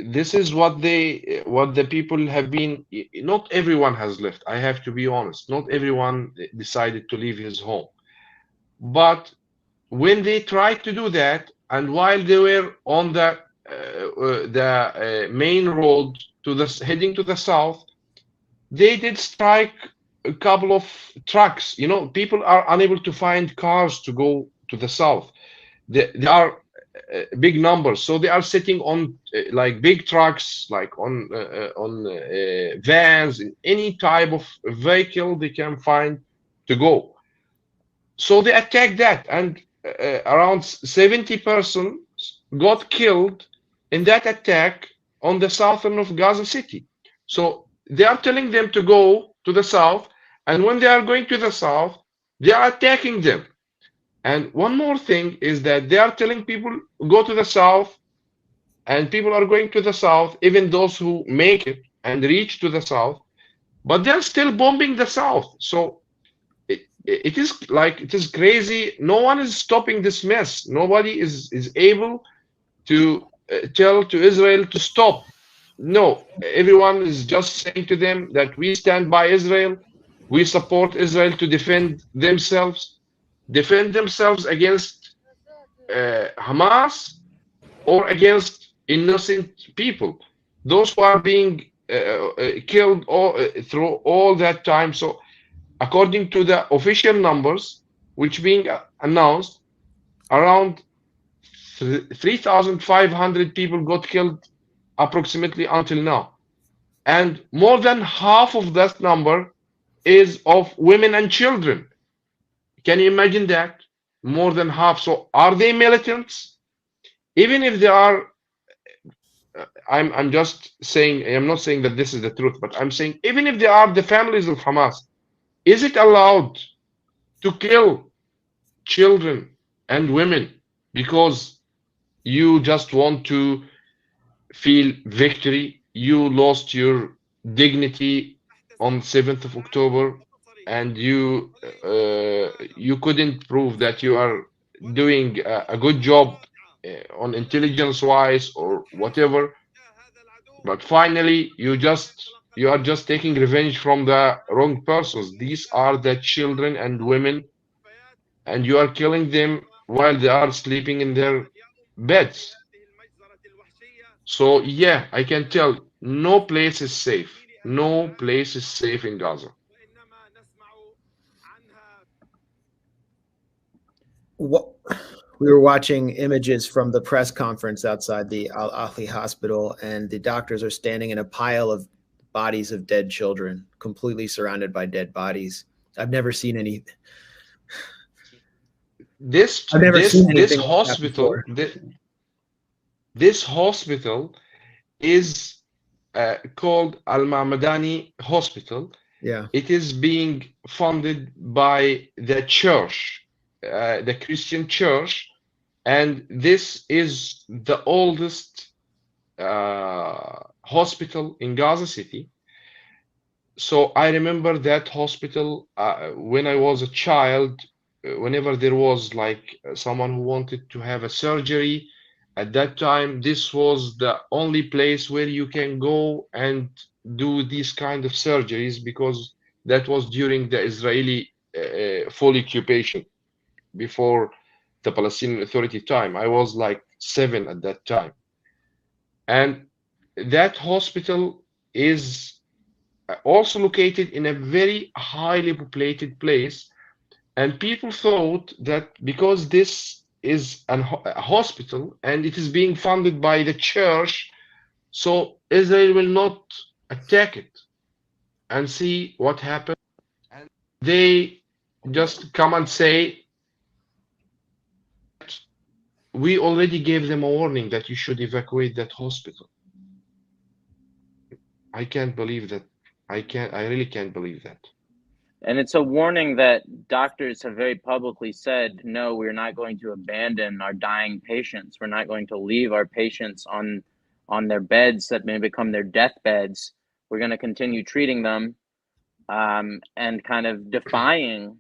F: this is what the people have been. Not everyone has left. I have to be honest. Not everyone decided to leave his home, but when they tried to do that, and while they were on the main road heading to the south, they did strike a couple of trucks. You know, people are unable to find cars to go to the south. There are big numbers, so they are sitting on like big trucks, like on vans, any type of vehicle they can find to go. So they attacked that, and around 70 persons got killed in that attack on the southern of Gaza City. So they are telling them to go to the south, and when they are going to the south, they are attacking them. And one more thing is that they are telling people go to the south, and people are going to the south, even those who make it and reach to the south, but they're still bombing the south. So it is like, it is crazy. No one is stopping this mess. Nobody is able to tell to Israel to stop. No, everyone is just saying to them that we stand by Israel. We support Israel to defend themselves against Hamas or against innocent people, those who are being killed through all that time. So according to the official numbers, which being announced, around 3,500 people got killed approximately until now. And more than half of that number is of women and children. Can you imagine that? More than half. So are they militants? Even if they are, I'm just saying, I'm not saying that this is the truth, but I'm saying even if they are the families of Hamas, is it allowed to kill children and women because you just want to feel victory? You lost your dignity on 7th of October, and you couldn't prove that you are doing a good job on intelligence wise or whatever, but finally you are just taking revenge from the wrong persons. These are the children and women, and you are killing them while they are sleeping in their beds. So yeah, I can tell no place is safe. No place is safe in Gaza.
A: What, we were watching images from the press conference outside the Al Ahli hospital, and the doctors are standing in a pile of bodies of dead children, completely surrounded by dead bodies. I've never seen any.
F: This
A: I've never
F: this
A: seen
F: this
A: anything like that
F: hospital
A: before.
F: this hospital is called Al Mamadani Hospital.
A: Yeah.
F: It is being funded by the church, the Christian church, and this is the oldest hospital in Gaza City. So I remember that hospital when I was a child. Whenever there was like someone who wanted to have a surgery, at that time, this was the only place where you can go and do these kind of surgeries, because that was during the Israeli full occupation before the Palestinian Authority time. I was like 7 at that time. And that hospital is also located in a very highly populated place. And people thought that because this is a hospital and it is being funded by the church, so Israel will not attack it. And see what happened. And they just come and say, we already gave them a warning that you should evacuate that hospital. I can't believe that. I really can't believe that.
B: And it's a warning that doctors have very publicly said, no, we're not going to abandon our dying patients. We're not going to leave our patients on their beds that may become their deathbeds. We're going to continue treating them, and kind of defying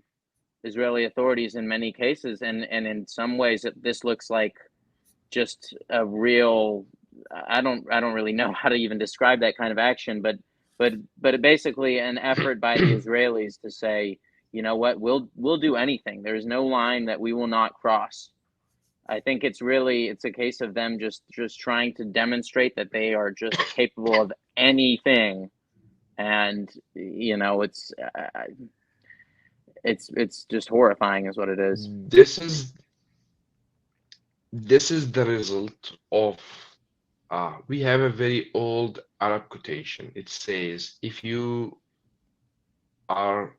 B: Israeli authorities in many cases. And in some ways, this looks like just a real, I don't really know how to even describe that kind of action, but basically an effort by the Israelis to say, you know what, we'll do anything. There's no line that we will not cross. I think it's a case of them just trying to demonstrate that they are just capable of anything, and you know, it's just horrifying, is what it is.
F: This is the result of. We have a very old Arab quotation. It says, if you are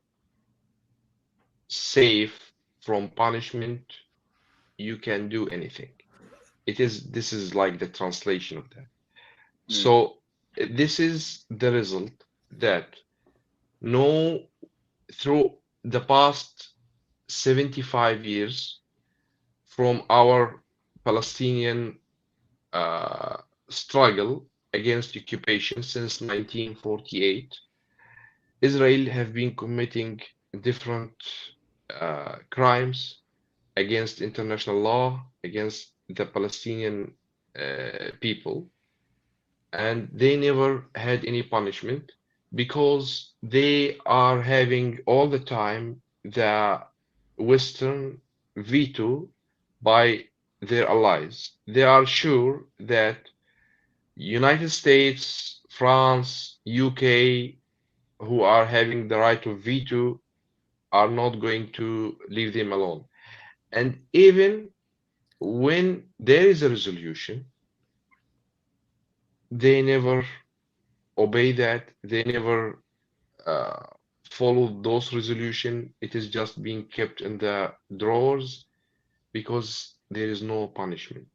F: safe from punishment, you can do anything. This is like the translation of that. So this is the result that no, through the past 75 years from our Palestinian struggle against occupation since 1948, Israel have been committing different crimes against international law, against the Palestinian people, and they never had any punishment because they are having all the time the Western veto by their allies. They are sure that United States, France, UK, who are having the right of veto, are not going to leave them alone. And even when there is a resolution, they never obey that. They never uh, follow those resolution. It is just being kept in the drawers because there is no punishment.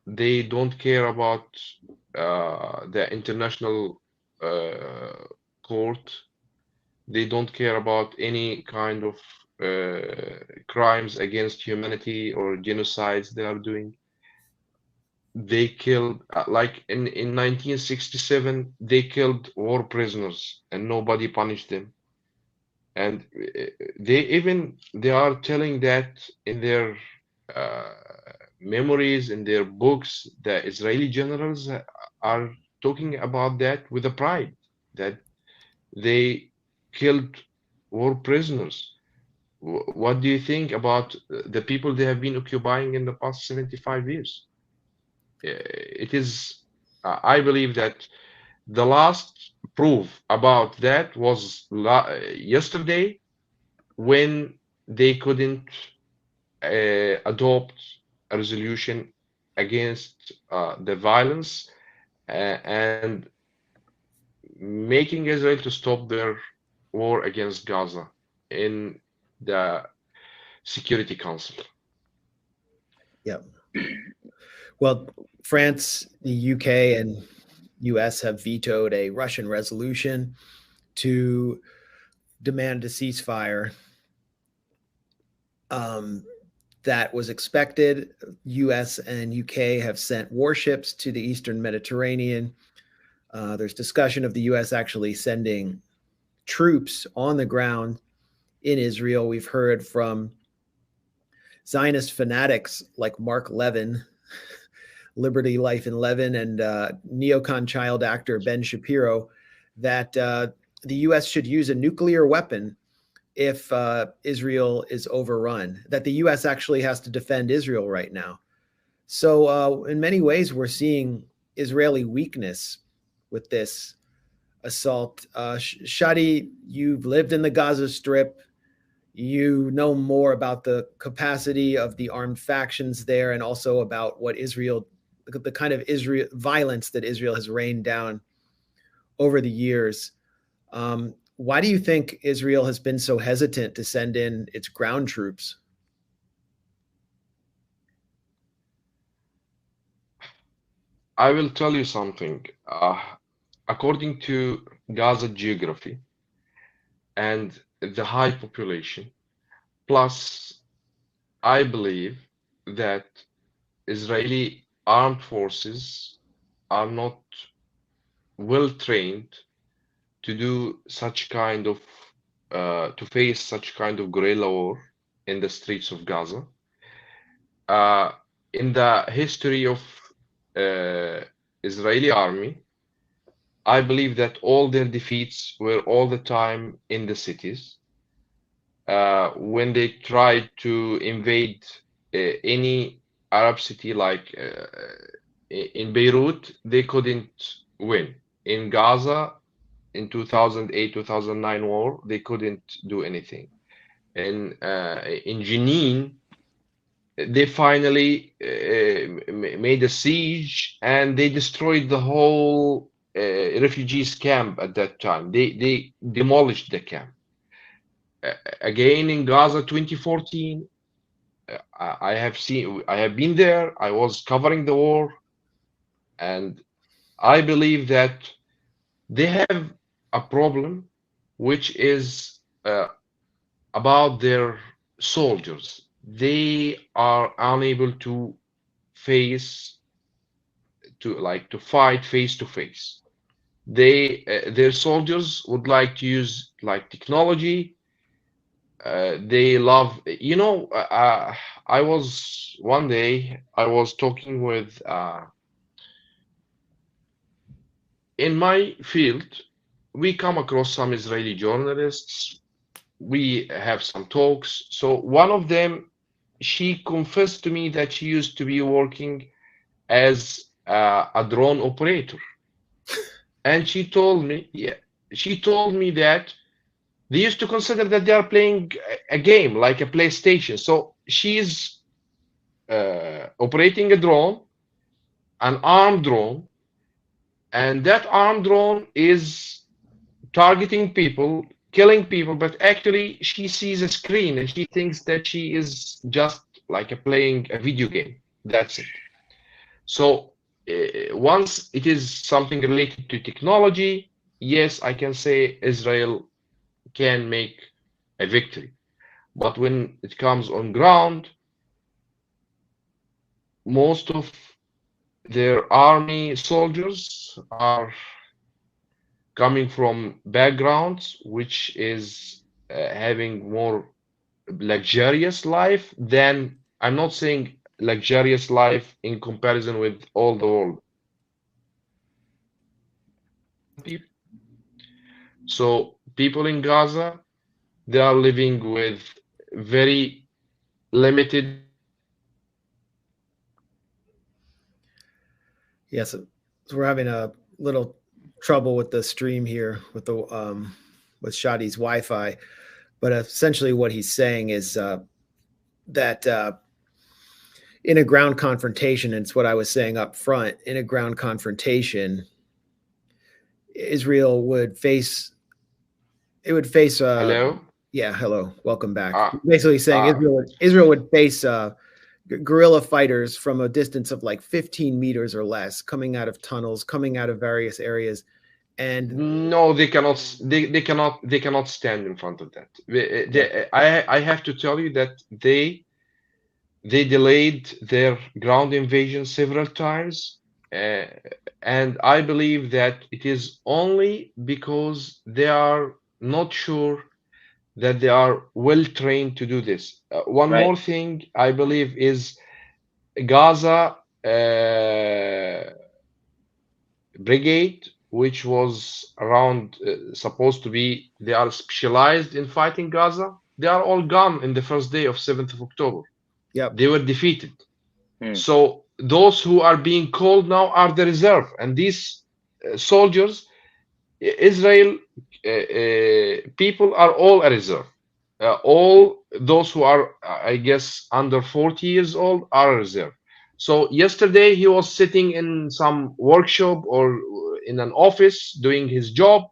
F: They don't care about the international court. They don't care about any kind of crimes against humanity or genocides they are doing. They killed, like in 1967, they killed war prisoners and nobody punished them. And they are telling that in their uh, memories, in their books, the Israeli generals are talking about that with a pride, that they killed war prisoners. What do you think about the people they have been occupying in the past 75 years? It is, I believe that the last proof about that was yesterday when they couldn't adopt a resolution against the violence and making Israel to stop their war against Gaza in the Security Council.
A: Yeah. Well, France, the UK, and US have vetoed a Russian resolution to demand a ceasefire. That was expected. US and UK have sent warships to the Eastern Mediterranean. There's discussion of the US actually sending troops on the ground in Israel. We've heard from Zionist fanatics like Mark Levin, Liberty, Life, and Levin, and neocon child actor Ben Shapiro, that the U.S. should use a nuclear weapon if Israel is overrun, that the U.S. actually has to defend Israel right now. So in many ways, we're seeing Israeli weakness with this assault. Shadi, you've lived in the Gaza Strip. You know more about the capacity of the armed factions there and also about what Israel, the kind of Israel violence that Israel has rained down over the years. Why do you think Israel has been so hesitant to send in its ground troops?
F: I will tell you something. According to Gaza geography and the high population, plus I believe that Israeli armed forces are not well trained to do such kind of to face such kind of guerrilla war in the streets of Gaza. In the history of Israeli army, I believe that all their defeats were all the time in the cities. When they tried to invade any Arab city, like in Beirut, they couldn't win. In Gaza, in 2008-2009 war, they couldn't do anything. And in Jenin, they finally made a siege and they destroyed the whole refugees camp at that time. They demolished the camp. Again in Gaza 2014, I have been there. I was covering the war, and I believe that they have a problem, which is about their soldiers. They are unable to face to fight face to face. Their soldiers would like to use like technology. They love, I was one day I was talking with in my field, we come across some Israeli journalists. We have some talks. So one of them, she confessed to me that she used to be working as a drone operator. And she told me, yeah, she told me that they used to consider that they are playing a game like a PlayStation. So she's operating a drone, an armed drone, and that armed drone is targeting people, killing people, but actually she sees a screen and she thinks that she is just like playing a video game. That's it. So once it is something related to technology, yes, I can say Israel can make a victory. But when it comes on ground, most of their army soldiers are coming from backgrounds which is having more luxurious life than, I'm not saying luxurious life in comparison with all the world people. So people in Gaza, they are living with very limited.
A: Yes, so we're having a little trouble with the stream here with the with Shadi's Wi-Fi, but essentially what he's saying is that in a ground confrontation, and it's what I was saying up front, in a ground confrontation, Israel would face
F: Hello?
A: yeah, hello, welcome back.
F: Uh,
A: Basically saying Israel would face guerrilla fighters from a distance of like 15 meters or less, coming out of tunnels, coming out of various areas, and
F: no, they cannot. They cannot. They cannot stand in front of that. I have to tell you that they delayed their ground invasion several times, and I believe that it is only because they are not sure that they are well trained to do this. One
B: Right.
F: more thing I believe is Gaza brigade, which was around supposed to be, they are specialized in fighting Gaza. They are all gone in the first day of 7th of October.
A: yep,
F: They were defeated. So those who are being called now are the reserve, and these soldiers, Israel people are all a reserve. All those who are, I guess, under 40 years old are a reserve. So yesterday he was sitting in some workshop or in an office doing his job,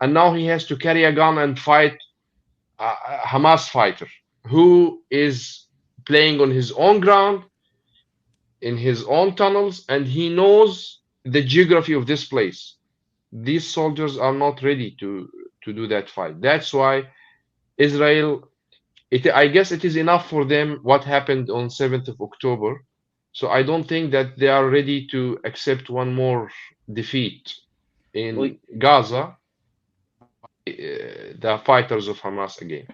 F: and now he has to carry a gun and fight a Hamas fighter who is playing on his own ground, in his own tunnels, and he knows the geography of this place. These soldiers are not ready to do that fight. That's why Israel, I guess it is enough for them what happened on 7th of October. So I don't think that they are ready to accept one more defeat in Gaza, the fighters of Hamas again.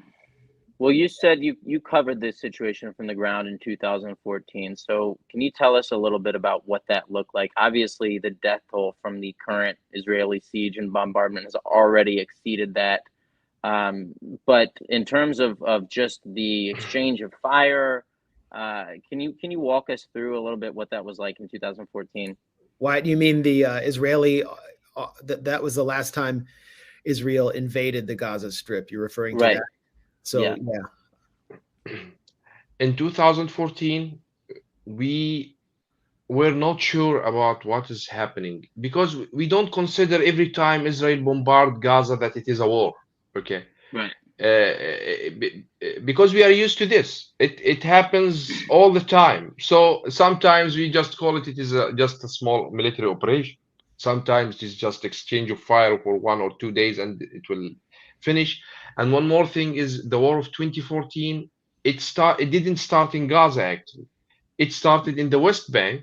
B: Well, you said you covered this situation from the ground in 2014. So can you tell us a little bit about what that looked like? Obviously, the death toll from the current Israeli siege and bombardment has already exceeded that. But in terms of just the exchange of fire, can you walk us through a little bit what that was like in 2014?
A: Why do you mean the Israeli? That was the last time Israel invaded the Gaza Strip. You're referring to that? So yeah.
F: In 2014, we were not sure about what is happening because we don't consider every time Israel bombard Gaza that it is a war. Okay.
B: Right.
F: Because we are used to this. It happens all the time. So sometimes we just call it is just a small military operation. Sometimes it's just exchange of fire for 1 or 2 days and it will finish. And one more thing is the war of 2014. It didn't start in Gaza actually. It started in the West Bank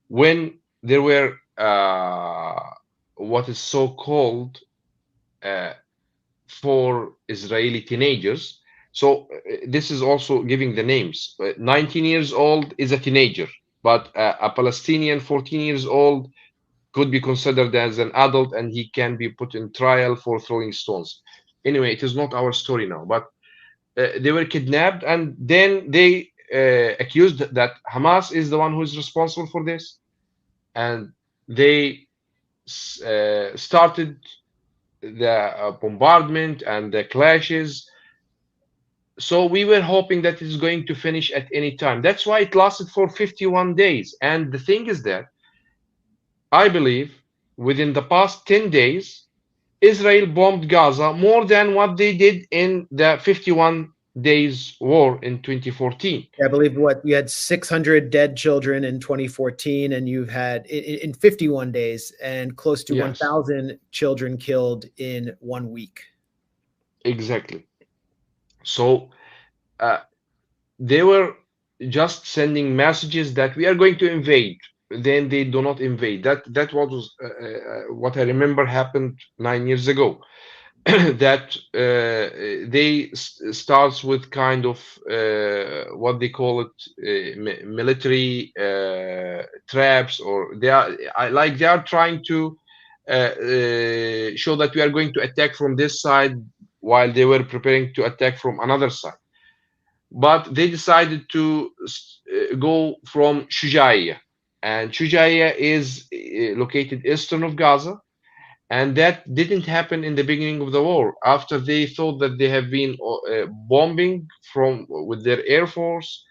F: when there were what is so-called for Israeli teenagers. So this is also giving the names. 19 years old is a teenager, but a Palestinian 14 years old could be considered as an adult and he can be put in trial for throwing stones. Anyway, it is not our story now, but they were kidnapped and then they accused that Hamas is the one who is responsible for this. And they started the bombardment and the clashes. So we were hoping that it's going to finish at any time. That's why it lasted for 51 days. And the thing is that I believe within the past 10 days, Israel bombed Gaza more than what they did in the 51 days war in 2014.
A: I believe you had 600 dead children in 2014, and you've had in 51 days and close to 1,000 children killed in 1 week.
F: Exactly. So they were just sending messages that we are going to invade. Then they do not invade. That was what I remember happened 9 years ago. That they starts with kind of what they call it military traps, or they are trying to show that we are going to attack from this side while they were preparing to attack from another side. But they decided to go from Shujaiya, and Shujaiya is located eastern of Gaza. And that didn't happen in the beginning of the war. After they thought that they have been bombing with their air force,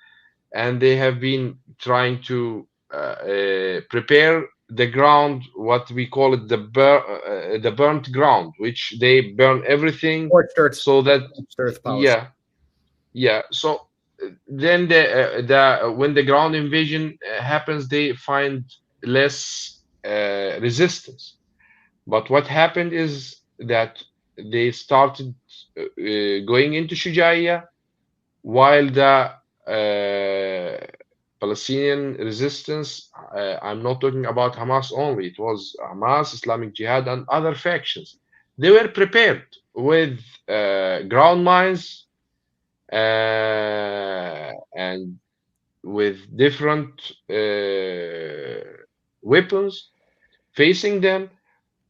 F: and they have been trying to prepare the ground, what we call it, the burnt ground, which they burn everything, so that So then when the ground invasion happens, they find less resistance. But what happened is that they started going into Shujaiya, while the Palestinian resistance, I'm not talking about Hamas only, it was Hamas, Islamic Jihad, and other factions. They were prepared with ground mines and with different weapons facing them.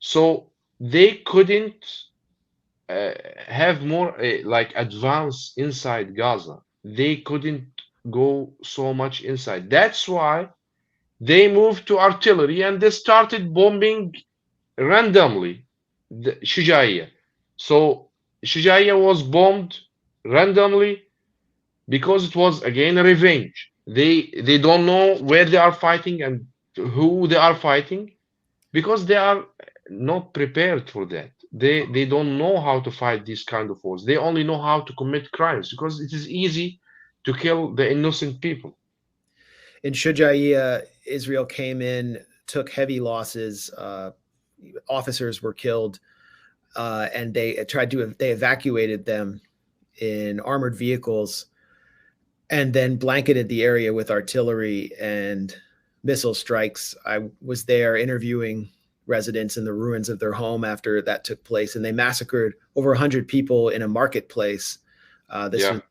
F: So they couldn't have more like advance inside Gaza. They couldn't go so much inside. That's why they moved to artillery and they started bombing randomly the Shujaiya. So Shujaiya was bombed randomly because it was again a revenge. They don't know where they are fighting and who they are fighting, because they are not prepared for that. They don't know how to fight these kind of wars. They only know how to commit crimes, because it is easy to kill the innocent people.
A: In Shujaiya, Israel came in, took heavy losses. Officers were killed, and they evacuated them in armored vehicles, and then blanketed the area with artillery and missile strikes. I was there interviewing residents in the ruins of their home after that took place, and they massacred over 100 people in a marketplace. This was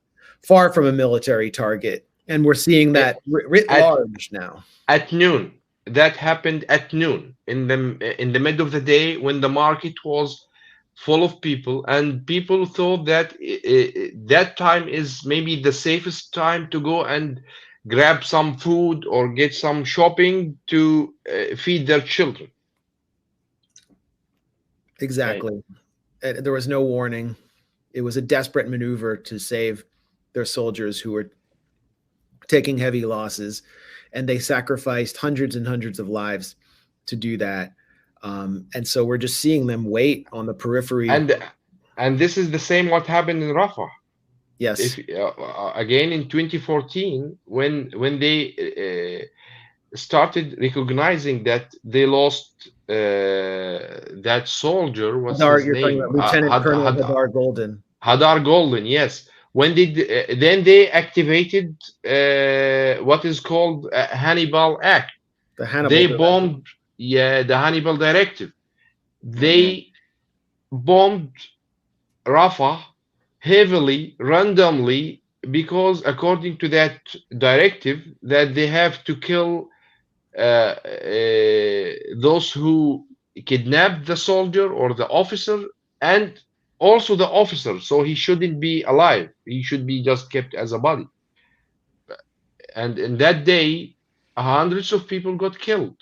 A: far from a military target, and we're seeing that writ large now.
F: At noon, that happened at noon, in the middle of the day, when the market was full of people, and people thought that that time is maybe the safest time to go and grab some food or get some shopping to feed their children.
A: Exactly. Right. There was no warning. It was a desperate maneuver to save their soldiers who were taking heavy losses, and they sacrificed hundreds and hundreds of lives to do that. And so we're just seeing them wait on the periphery.
F: And this is the same what happened in Rafah.
A: Yes.
F: Again in 2014, when they started recognizing that they lost that soldier, what's
A: Hadar,
F: his
A: you're talking
F: name?
A: about Lieutenant Colonel Hadar Golden.
F: Hadar Golden, yes. When did then they activated what is called Hannibal Act?
A: The Hannibal
F: They
A: Directive.
F: bombed, yeah, the Hannibal Directive. They bombed Rafah heavily, randomly, because according to that directive, that they have to kill those who kidnapped the soldier or the officer, and also the officer. So he shouldn't be alive. He should be just kept as a body. And in that day, hundreds of people got killed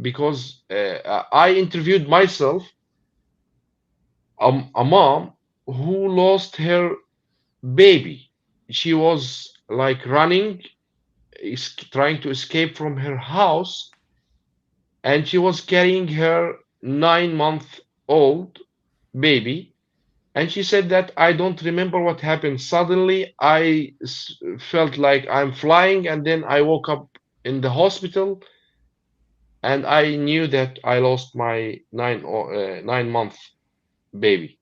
F: because I interviewed myself, a mom who lost her baby. She was like running, trying to escape from her house, and she was carrying her 9-month-old baby. And she said that I don't remember what happened. Suddenly, I felt like I'm flying, and then I woke up in the hospital, and I knew that I lost my 9-month baby.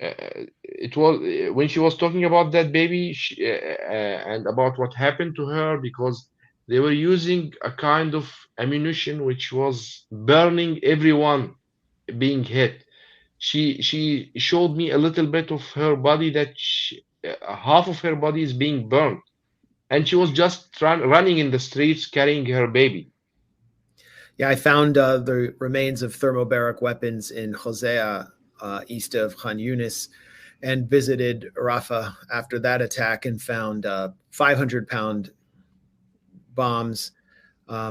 F: It was when she was talking about that baby and about what happened to her, because they were using a kind of ammunition which was burning everyone being hit. She showed me a little bit of her body that half of her body is being burned, and she was just running in the streets carrying her baby.
A: Yeah, I found the remains of thermobaric weapons in Hosea, east of Khan Yunis, and visited Rafah after that attack and found 500-pound bombs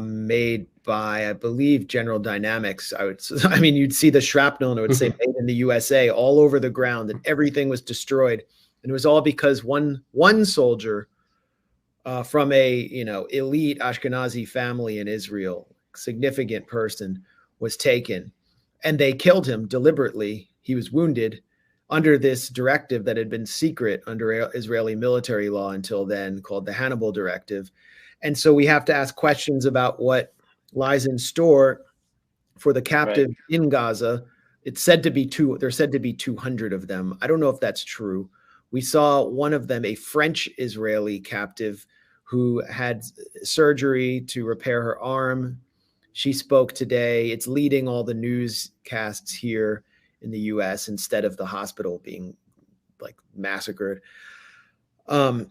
A: made by, I believe, General Dynamics. I mean, you'd see the shrapnel and it would say made in the USA all over the ground, and everything was destroyed. And it was all because one soldier from a elite Ashkenazi family in Israel, significant person, was taken, and they killed him deliberately. He was wounded under this directive that had been secret under Israeli military law until then, called the Hannibal Directive. And so we have to ask questions about what lies in store for the captives in Gaza. It's said to be there's said to be 200 of them. I don't know if that's true. We saw one of them, a French Israeli captive who had surgery to repair her arm. She spoke today. It's leading all the newscasts here in the US instead of the hospital being like massacred. And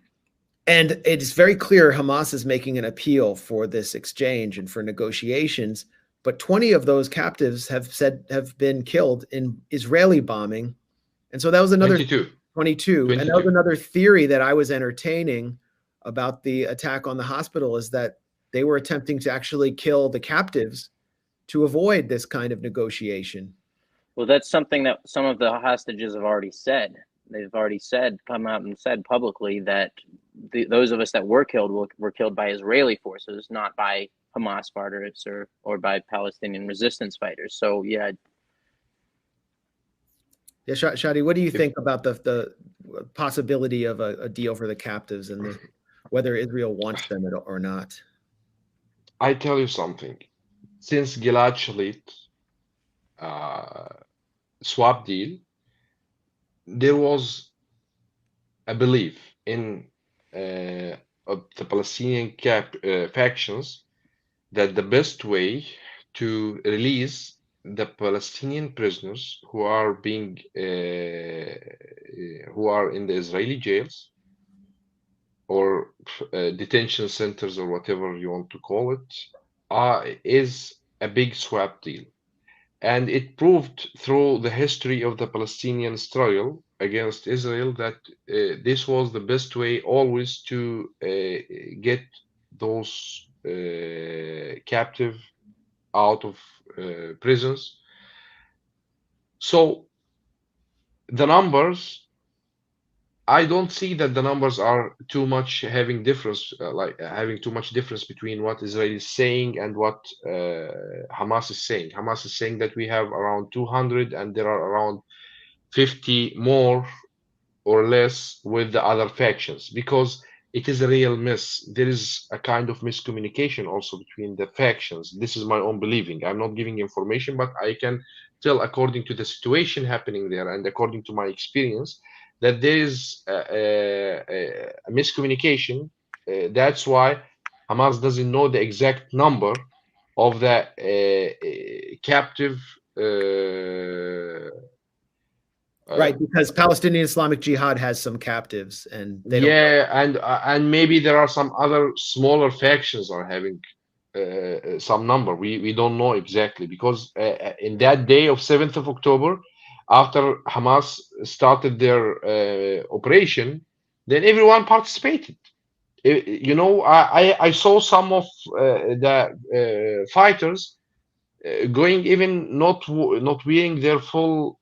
A: it's very clear Hamas is making an appeal for this exchange and for negotiations. But 20 of those captives have been killed in Israeli bombing. And so that was another 22. And that was another theory that I was entertaining about the attack on the hospital, is that they were attempting to actually kill the captives to avoid this kind of negotiation.
B: Well, that's something that some of the hostages have already said. They've already come out and said publicly that those of us that were killed were killed by Israeli forces, not by Hamas fighters or by Palestinian resistance fighters. So, yeah.
A: Yeah, Shadi, what do you think about the possibility of a deal for the captives and whether Israel wants them or not?
F: I tell you something. Since Gilad Shalit swap deal, there was a belief in of the Palestinian factions that the best way to release the Palestinian prisoners who are being who are in the Israeli jails or detention centers or whatever you want to call it is a big swap deal. And it proved through the history of the Palestinian struggle against Israel that this was the best way always to get those captive out of prisons. So the numbers, I don't see that the numbers are too much having difference, having too much difference between what Israel is saying and what Hamas is saying. Hamas is saying that we have around 200 and there are around 50 more or less with the other factions, because it is a real miss. There is a kind of miscommunication also between the factions. This is my own believing. I'm not giving information, but I can tell according to the situation happening there and according to my experience that there is a miscommunication. That's why Hamas doesn't know the exact number of the captive.
A: Right, because Palestinian Islamic Jihad has some captives, and they don't.
F: Yeah, and maybe there are some other smaller factions are having some number. We don't know exactly, because in that day of 7th of October, after Hamas started their operation, then everyone participated. You know, I saw some of the fighters going, even not wearing their full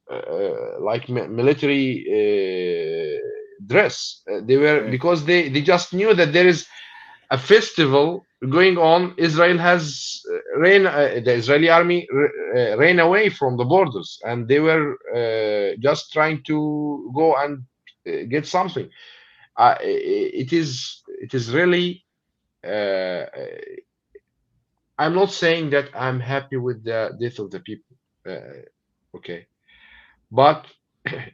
F: like military dress. They were, because they just knew that there is a festival going on. Israel has the Israeli army ran away from the borders, and they were just trying to go and get something. It is really. I'm not saying that I'm happy with the death of the people, okay, but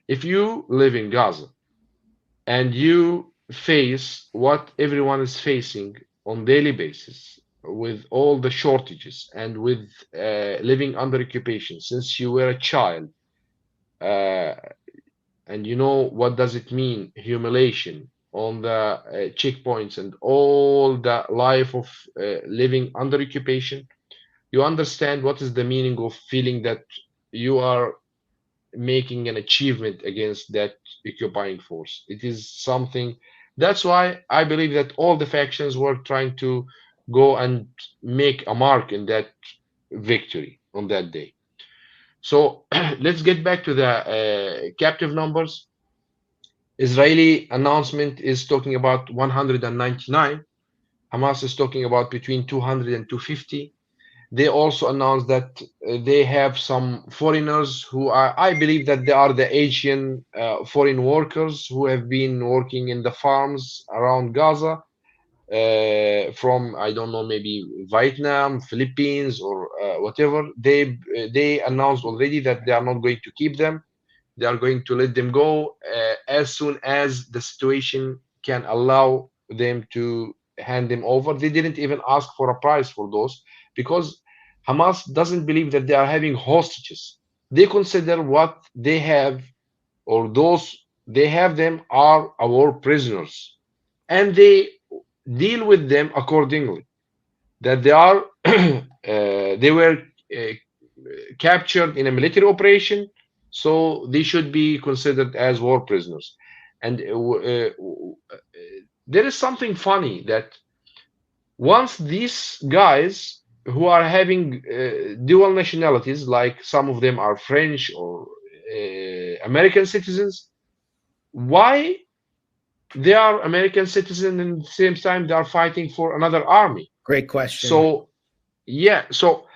F: if you live in Gaza and you face what everyone is facing on daily basis, with all the shortages and with living under occupation since you were a child, and you know what does it mean, humiliation on the checkpoints and all the life of living under occupation, you understand what is the meaning of feeling that you are making an achievement against that occupying force. It is something. That's why I believe that all the factions were trying to go and make a mark in that victory on that day. So let's get back to the captive numbers. Israeli announcement is talking about 199. Hamas is talking about between 200 and 250. They also announced that they have some foreigners who are, I believe that they are the Asian foreign workers who have been working in the farms around Gaza, from, I don't know, maybe Vietnam, Philippines, or whatever. They announced already that they are not going to keep them. They are going to let them go as soon as the situation can allow them to hand them over. They didn't even ask for a price for those, because Hamas doesn't believe that they are having hostages. They consider what they have, or those they have them, are our prisoners, and they deal with them accordingly. That they are they were captured in a military operation, so they should be considered as war prisoners. And there is something funny that once these guys who are having dual nationalities, like some of them are French or American citizens, why they are American citizens and at the same time they are fighting for another army?
A: Great question.
F: So yeah, so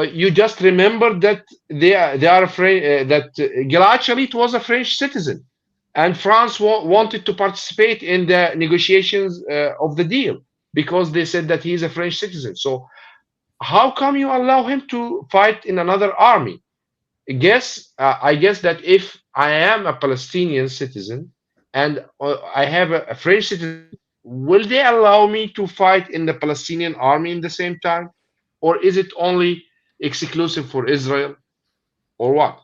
F: you just remember that they are afraid that Gil it was a French citizen, and France wanted to participate in the negotiations of the deal because they said that he is a French citizen. So how come you allow him to fight in another army? I guess that if I am a Palestinian citizen and I have a French citizen, will they allow me to fight in the Palestinian army in the same time? Or is it only exclusive for Israel, or what?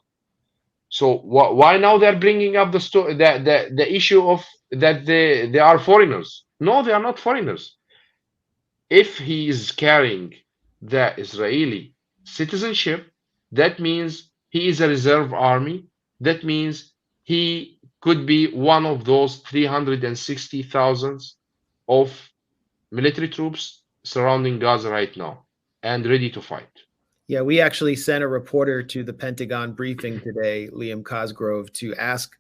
F: So why now they're bringing up the issue of that they are foreigners? No, they are not foreigners. If he is carrying the Israeli citizenship, that means he is a reserve army. That means he could be one of those 360,000 of military troops surrounding Gaza right now and ready to fight.
A: Yeah, we actually sent a reporter to the Pentagon briefing today, Liam Cosgrove, to ask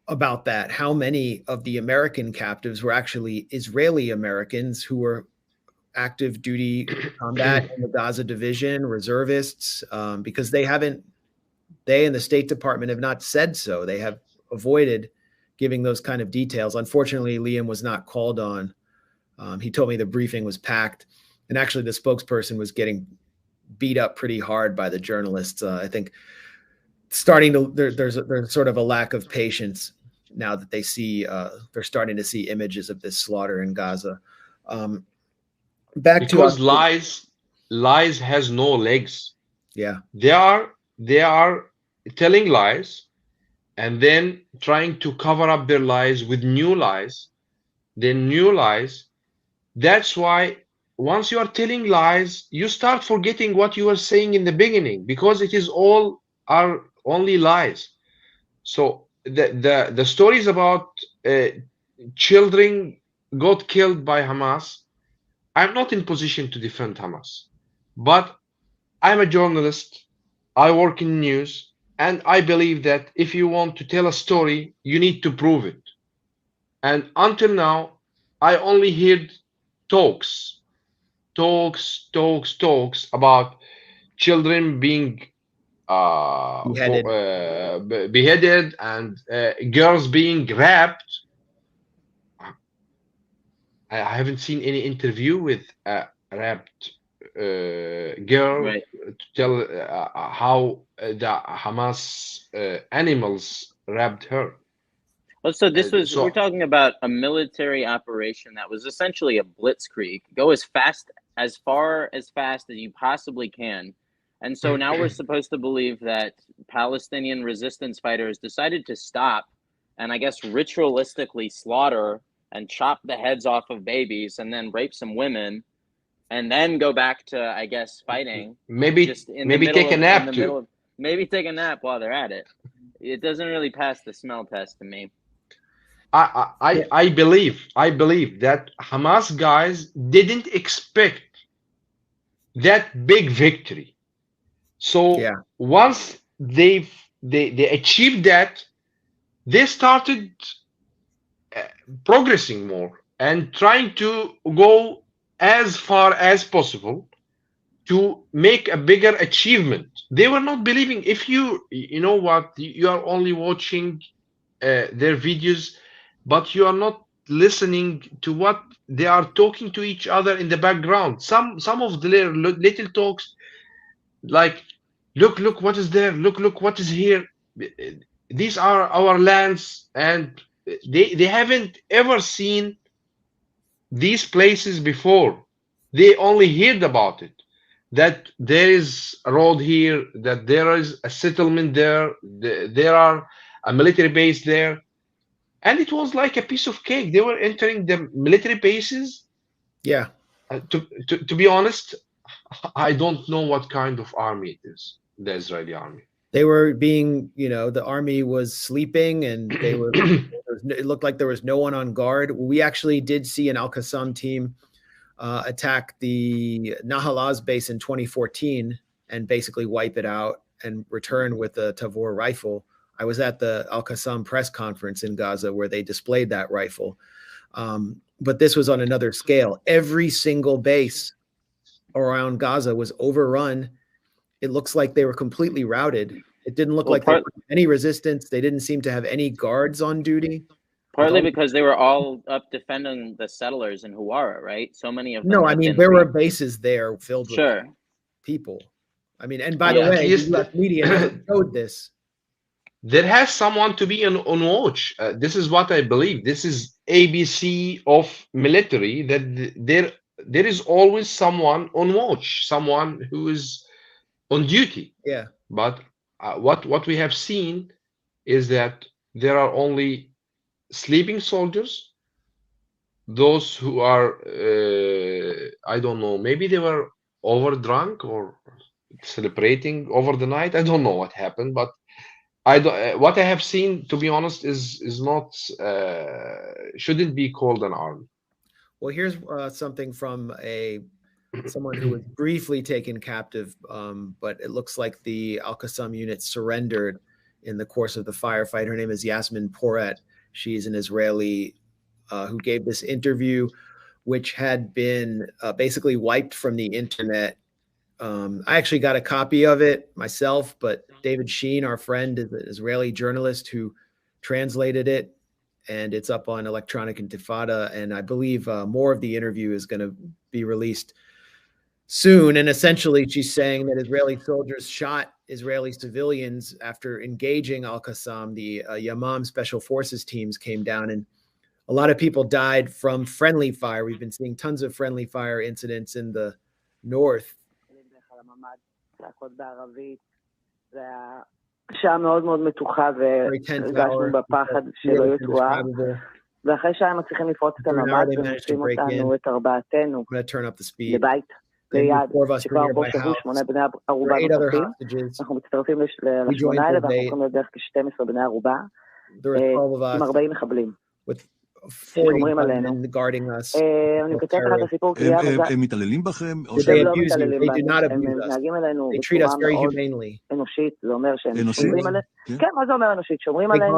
A: about that. How many of the American captives were actually Israeli Americans who were active duty combat in the Gaza division, reservists, because they and the State Department have not said so. They have avoided giving those kind of details. Unfortunately, Liam was not called on. He told me the briefing was packed, and actually the spokesperson was getting beat up pretty hard by the journalists. I think there's sort of a lack of patience now that they see they're starting to see images of this slaughter in Gaza.
G: Because lies has no legs.
A: Yeah,
G: they are telling lies and then trying to cover up their lies with new lies, then new lies. That's why once you are telling lies, you start forgetting what you were saying in the beginning, because it is all are only lies. So the stories about children got killed by Hamas, I'm not in position to defend Hamas, but I'm a journalist. I work in news, and I believe that if you want to tell a story, you need to prove it. And until now, I only heard talks about children being beheaded and girls being raped. I haven't seen any interview with a raped girl,
B: Right.
G: to tell how the Hamas animals raped her.
B: Well, so this was,
G: So
B: we're talking about a military operation that was essentially a blitzkrieg. Go as far as fast as you possibly can. And so now we're supposed to believe that Palestinian resistance fighters decided to stop and I guess ritualistically slaughter and chop the heads off of babies and then rape some women and then go back to, I guess, fighting.
G: maybe take a nap too.
B: Maybe take a nap while they're at it. It doesn't really pass the smell test to me.
G: I believe that Hamas guys didn't expect that big victory. So once they achieved that, they started progressing more and trying to go as far as possible to make a bigger achievement. They were not believing. If you know what, you are only watching their videos, but you are not listening to what they are talking to each other in the background. Some of their little talks, like, look what is there, look what is here. These are our lands, and they haven't ever seen these places before. They only heard about it, that there is a road here, that there is a settlement there, there are a military base there, and it was like a piece of cake. They were entering the military bases.
A: Yeah.
G: To be honest, I don't know what kind of army it is, the Israeli army.
A: They were being, the army was sleeping, and they were. It looked like there was no one on guard. We actually did see an Al-Qassam team attack the Nahalaz base in 2014 and basically wipe it out and return with a Tavor rifle. I was at the Al-Qassam press conference in Gaza where they displayed that rifle. But this was on another scale. Every single base around Gaza was overrun. It looks like they were completely routed. It didn't look like there was any resistance. They didn't seem to have any guards on duty.
B: Partly because they were all up defending the settlers in Huwara, right? So many of them.
A: No, I mean, there were bases there filled with people. I mean, and by the way, the US media showed this.
G: There has someone to be on watch. This is what I believe. This is ABC of military, that there is always someone on watch, someone who is on duty.
A: Yeah.
G: But what we have seen is that there are only sleeping soldiers, those who are I don't know, maybe they were over drunk or celebrating over the night. I don't know what happened, but what I have seen, to be honest, is not shouldn't be called an army.
A: Well, here's something from someone who was briefly taken captive, but it looks like the Al-Qassam unit surrendered in the course of the firefight. Her name is Yasmin Poret. She's an Israeli who gave this interview, which had been basically wiped from the internet. I actually got a copy of it myself, but David Sheen, our friend, is an Israeli journalist who translated it. and it's up on Electronic Intifada. And I believe more of the interview is going to be released soon. And essentially, she's saying that Israeli soldiers shot Israeli civilians after engaging Al-Qassam. The Yamam Special Forces teams came down, and a lot of people died from friendly fire. We've been seeing tons of friendly fire incidents in the north.
H: שעה מאוד מאוד מתוחה והרגשנו בפחד שלא יתואר, ואחרי שעה הם מצליחים לפרוץ את הממ"ד ומוצאים אותנו, את ארבעתנו, לבית ליד, שכבר בו שבו 8 בני ערובה נוספים. אנחנו מצטרפים לשמונה האלה ואנחנו הולכים לדרך כ-12 בני ערובה עם 40 מחבלים ששומרים עלינו. אני מקצת לך את הסיפור קריאה,
I: הם מתעללים בכם?
H: הם לא מתעללים בנו, הם נהגים עלינו בצורה מאוד אנושית. זה אומר שהם שומרים עלינו. כן, מה זה אומר אנושית? שומרים עלינו,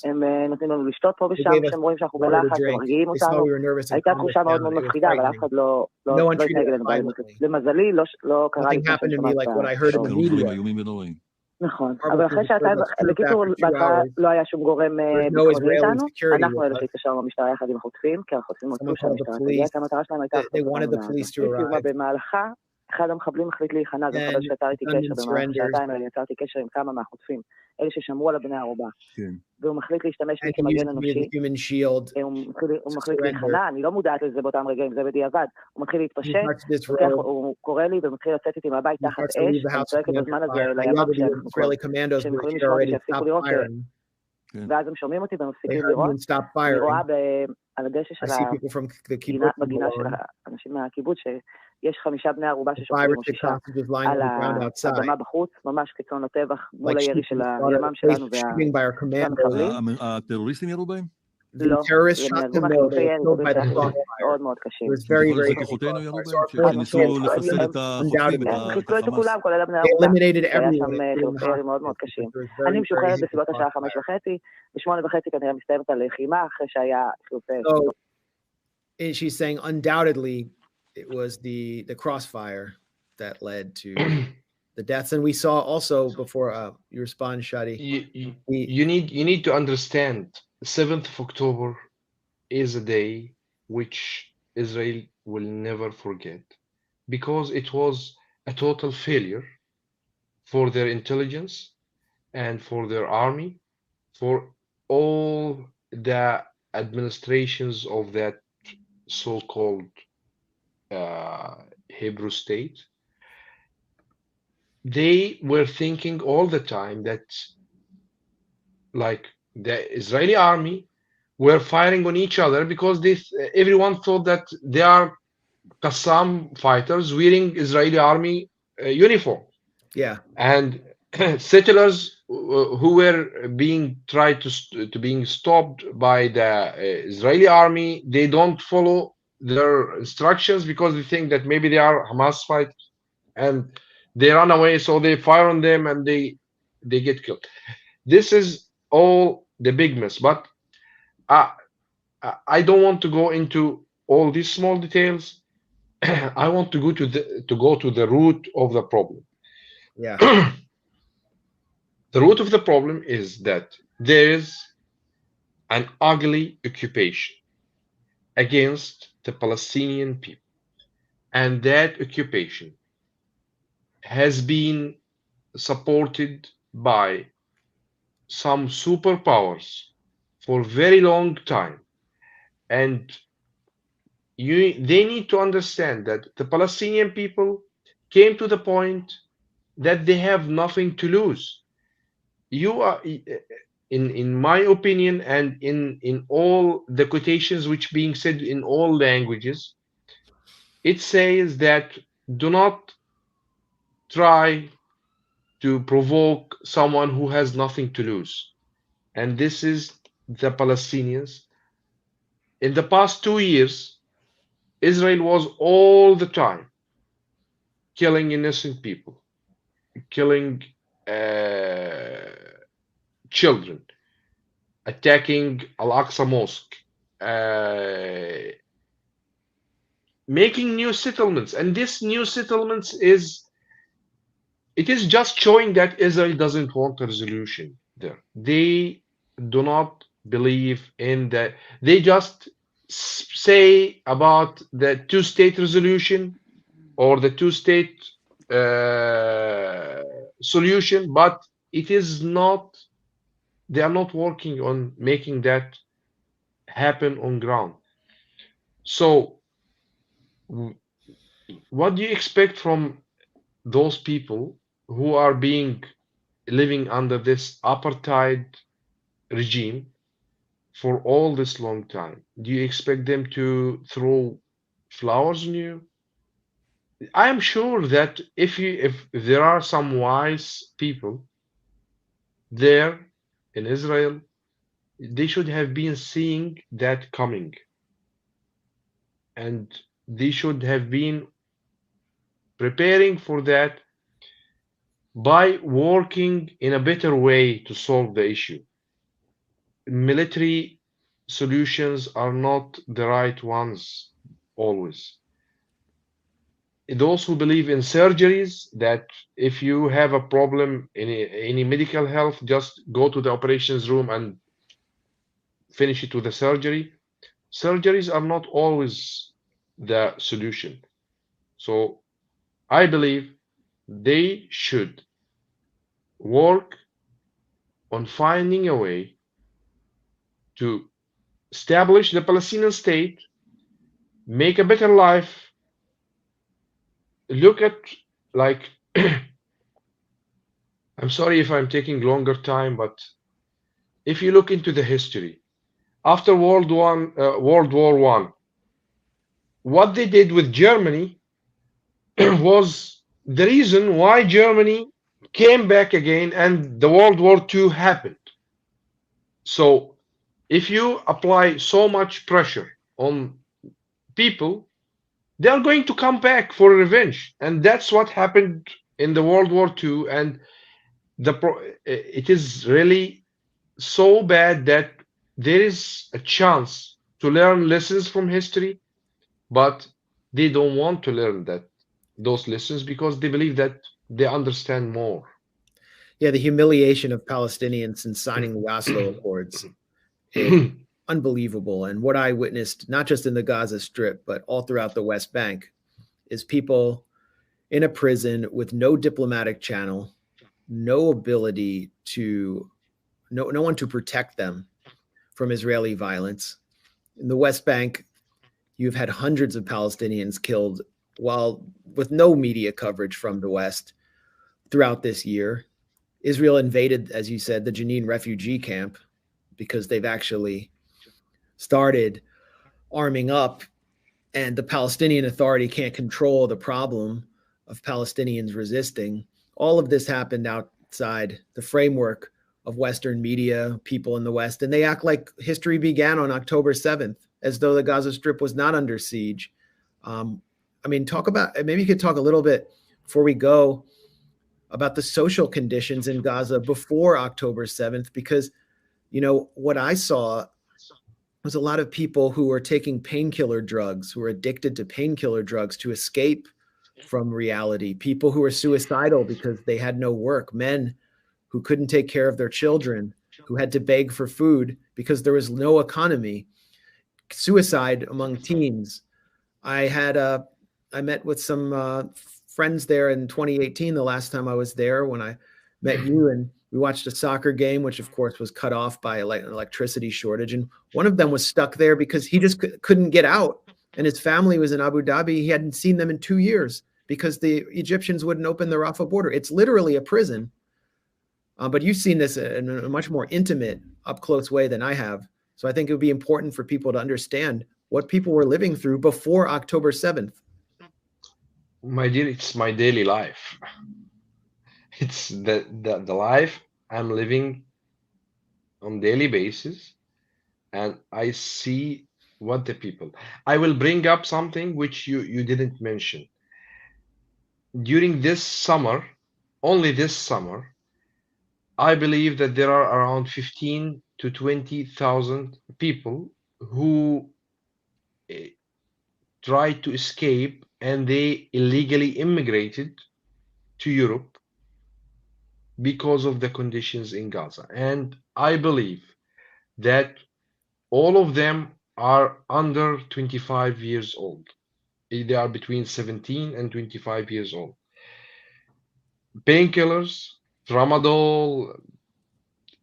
H: הם נותנים לנו לשתות פה ושם, כשהם רואים שאנחנו בלחץ, הם מרגיעים אותנו. הייתה תחושה מאוד מאוד מפחידה, אבל אף אחד לא התנהג אלינו. למזלי, לא קרה לי
I: שקרים איומים ונוראים.
H: נכון, אבל אחרי שעתיים, בקיצור, לא היה שום גורם ביטחוני איתנו, אנחנו אלה שהתקשרנו במשטרה יחד עם החוטפים, כי החוטפים רצו שהמשטרה תגיע, כי המטרה שלהם הייתה במהלכה, אחד המחבלים החליט להיכנע, זה מחבל שיצר איתי קשר במהלך שעתיים, אני יצרתי קשר עם כמה מהחוטפים, אלה ששמרו על הבני הערובה, והוא מחליט להשתמש בי כמגן אנושי, הוא מחליט להיכנע, אני לא מודעת לזה באותם רגעים, זה בדיעבד, הוא מתחיל להתפשט, הוא קורא לי ומתחיל לצאת איתי מהבית תחת אש, אני צועקת בזמן הזה לימ"ק שהם יכולים לשמוע אותי שיפסיקו לראות, ואז הם שומעים אותי ומפסיקים לראות, אני רואה על הדשא של בגינה של האנשים מהקיבוץ, שיש 5 בני ערובה ששומרים או 6 על האדמה בחוץ, ממש כצאן לטבח מול הירי של הימ"מ שלנו והמחבלים.
I: הטרוריסטים ירו בהם?
H: לא, הם נהרגו מהחילופי ירי, מאוד מאוד קשים.
I: כוחותינו ירו בהם? שניסו לחסל את החוטפים, את החמאס?
H: חיסלו את כולם, כולל הבני ערובה. היה שם חילופי ירי מאוד מאוד קשים. אני משוחררת בסביבות השעה 5:30, ב8:30 כנראה מסתיימת הלחימה, אחרי שהיה חילופי ירי.
A: She's saying undoubtedly it was the crossfire that led to the deaths, and we saw also before you respond, Shadi.
G: You need to understand. 7th of October is a day which Israel will never forget, because it was a total failure for their intelligence and for their army, for all the administrations of that so-called Hebrew state. They were thinking all the time that, like, the Israeli army were firing on each other because everyone thought that they are Qassam fighters wearing Israeli army uniform.
A: Yeah.
G: And settlers who were being tried to being stopped by the Israeli army, they don't follow their instructions because they think that maybe they are Hamas fighters, and they run away, so they fire on them and they get killed. This is all the big mess, but I don't want to go into all these small details. I want to go to the root of the problem.
A: Yeah.
G: The root of the problem is that there is an ugly occupation against the Palestinian people, and that occupation has been supported by some superpowers for a very long time, and they need to understand that the Palestinian people came to the point that they have nothing to lose. You are, in my opinion, and in all the quotations which being said in all languages, it says that do not try to provoke someone who has nothing to lose. And this is the Palestinians. In the past 2 years, Israel was all the time killing innocent people, killing children, attacking Al-Aqsa Mosque, making new settlements. And this new settlements it is just showing that Israel doesn't want a resolution there. They do not believe in that. They just say about the two-state resolution or the two-state solution, but it is not. They are not working on making that happen on ground. So, what do you expect from those people who are living under this apartheid regime for all this long time? Do you expect them to throw flowers on you? I am sure that if there are some wise people there in Israel, they should have been seeing that coming, and they should have been preparing for that by working in a better way to solve the issue. Military solutions are not the right ones always. Those who believe in surgeries, that if you have a problem in any medical health, just go to the operations room and finish it with a surgery. Surgeries are not always the solution. So I believe they should work on finding a way to establish the Palestinian state, make a better life. Look at, like, I'm sorry if I'm taking longer time, but if you look into the history, after World War I, what they did with Germany was the reason why Germany came back again and the World War II happened. So if you apply so much pressure on people, they are going to come back for revenge. And that's what happened in the World War II. And it is really so bad that there is a chance to learn lessons from history, but they don't want to learn those lessons because they believe that they understand more.
A: Yeah, the humiliation of Palestinians in signing the Oslo Accords is unbelievable. And what I witnessed, not just in the Gaza Strip, but all throughout the West Bank, is people in a prison with no diplomatic channel, no ability to, no one to protect them from Israeli violence. In the West Bank, you've had hundreds of Palestinians killed while with no media coverage from the West throughout this year. Israel invaded, as you said, the Jenin refugee camp because they've actually started arming up, and the Palestinian Authority can't control the problem of Palestinians resisting. All of this happened outside the framework of Western media, people in the West, and they act like history began on October 7th, as though the Gaza Strip was not under siege. I mean, maybe you could talk a little bit before we go about the social conditions in Gaza before October 7th, because, you know, what I saw was a lot of people who were taking painkiller drugs, who were addicted to painkiller drugs to escape from reality, people who were suicidal because they had no work, men who couldn't take care of their children, who had to beg for food because there was no economy, suicide among teens. I met with some friends there in 2018, the last time I was there, when I met you, and we watched a soccer game, which of course was cut off by an electricity shortage. And one of them was stuck there because he just couldn't get out. And his family was in Abu Dhabi. He hadn't seen them in 2 years because the Egyptians wouldn't open the Rafah border. It's literally a prison. But you've seen this in a much more intimate, up-close way than I have. So I think it would be important for people to understand what people were living through before October 7th.
G: My dear, it's my daily life. It's the life I'm living on daily basis, and I see what the people. I will bring up something which you didn't mention. During this summer, only this summer, I believe that there are around 15 to 20,000 people who tried to escape, and they illegally immigrated to Europe because of the conditions in Gaza. And I believe that all of them are under 25 years old. They are between 17 and 25 years old. Painkillers, tramadol,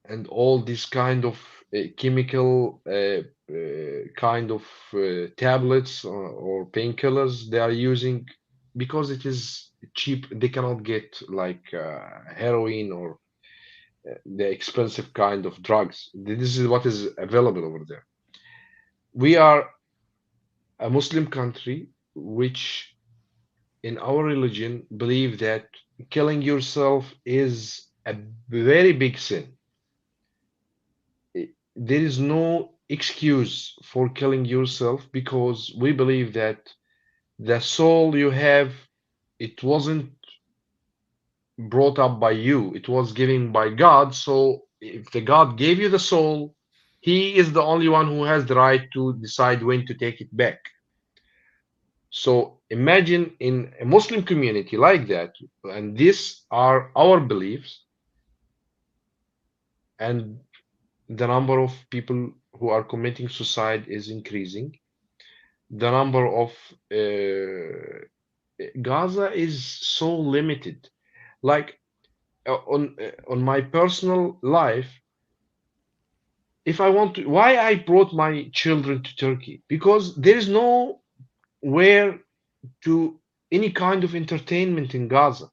G: and all this kind of chemical kind of tablets or painkillers they are using because it is cheap. They cannot get like heroin or the expensive kind of drugs. This is what is available over there. We are a Muslim country which in our religion believe that killing yourself is a very big sin. There is no excuse for killing yourself because we believe that the soul you have, it wasn't brought up by you, it was given by God. So if the God gave you the soul, he is the only one who has the right to decide when to take it back. So imagine in a Muslim community like that, and these are our beliefs, and the number of people who are committing suicide is increasing. The number of Gaza is so limited. Like on my personal life, if I want to, why I brought my children to Turkey? Because there is nowhere to any kind of entertainment in Gaza.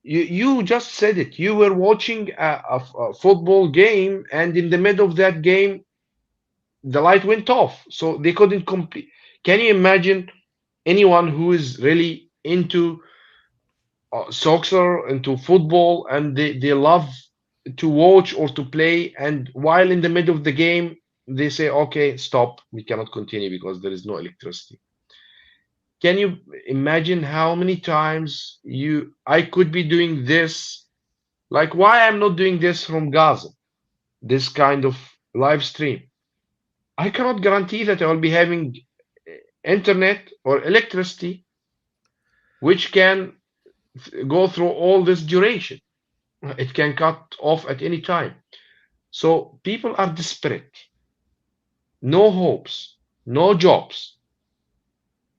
G: You just said it. You were watching a football game, and in the middle of that game, the light went off, so they couldn't complete. Can you imagine anyone who is really into soccer, into football, and they love to watch or to play, and while in the middle of the game, they say, okay, stop, we cannot continue because there is no electricity. Can you imagine how many times I could be doing this? Like, why I'm not doing this from Gaza, this kind of live stream? I cannot guarantee that I will be having internet or electricity, which can go through all this duration. It can cut off at any time. So people are desperate. No hopes, no jobs.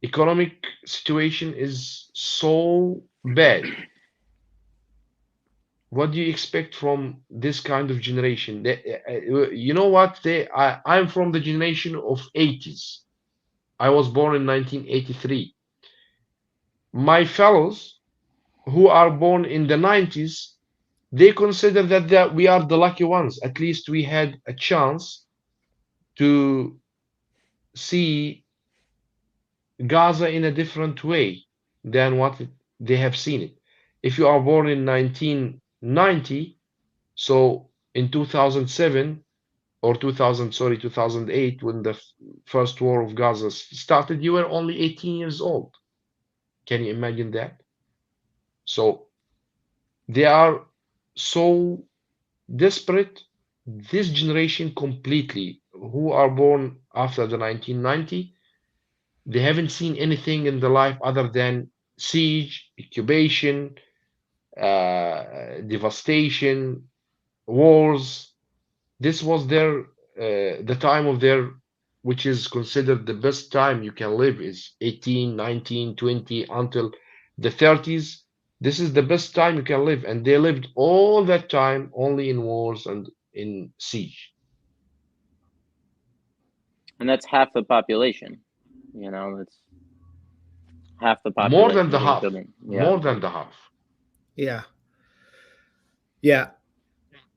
G: Economic situation is so bad. What do you expect from this kind of generation? You know what? I'm from the generation of 80s. I was born in 1983. My fellows who are born in the 90s, they consider that we are the lucky ones. At least we had a chance to see Gaza in a different way than what they have seen it. If you are born in 1990, so in 2007 or 2008, when the first war of Gaza started, you were only 18 years old. Can you imagine that? So they are so desperate, this generation completely, who are born after the 1990, they haven't seen anything in their life other than siege, occupation, devastation, wars. This was the time of their, which is considered the best time you can live, is 18, 19, 20 until the 30s. This is the best time you can live, and they lived all that time only in wars and in siege.
B: And that's half the population. That's half the population.
G: More than the half.
B: Yeah.
G: More than the half.
A: Yeah. Yeah.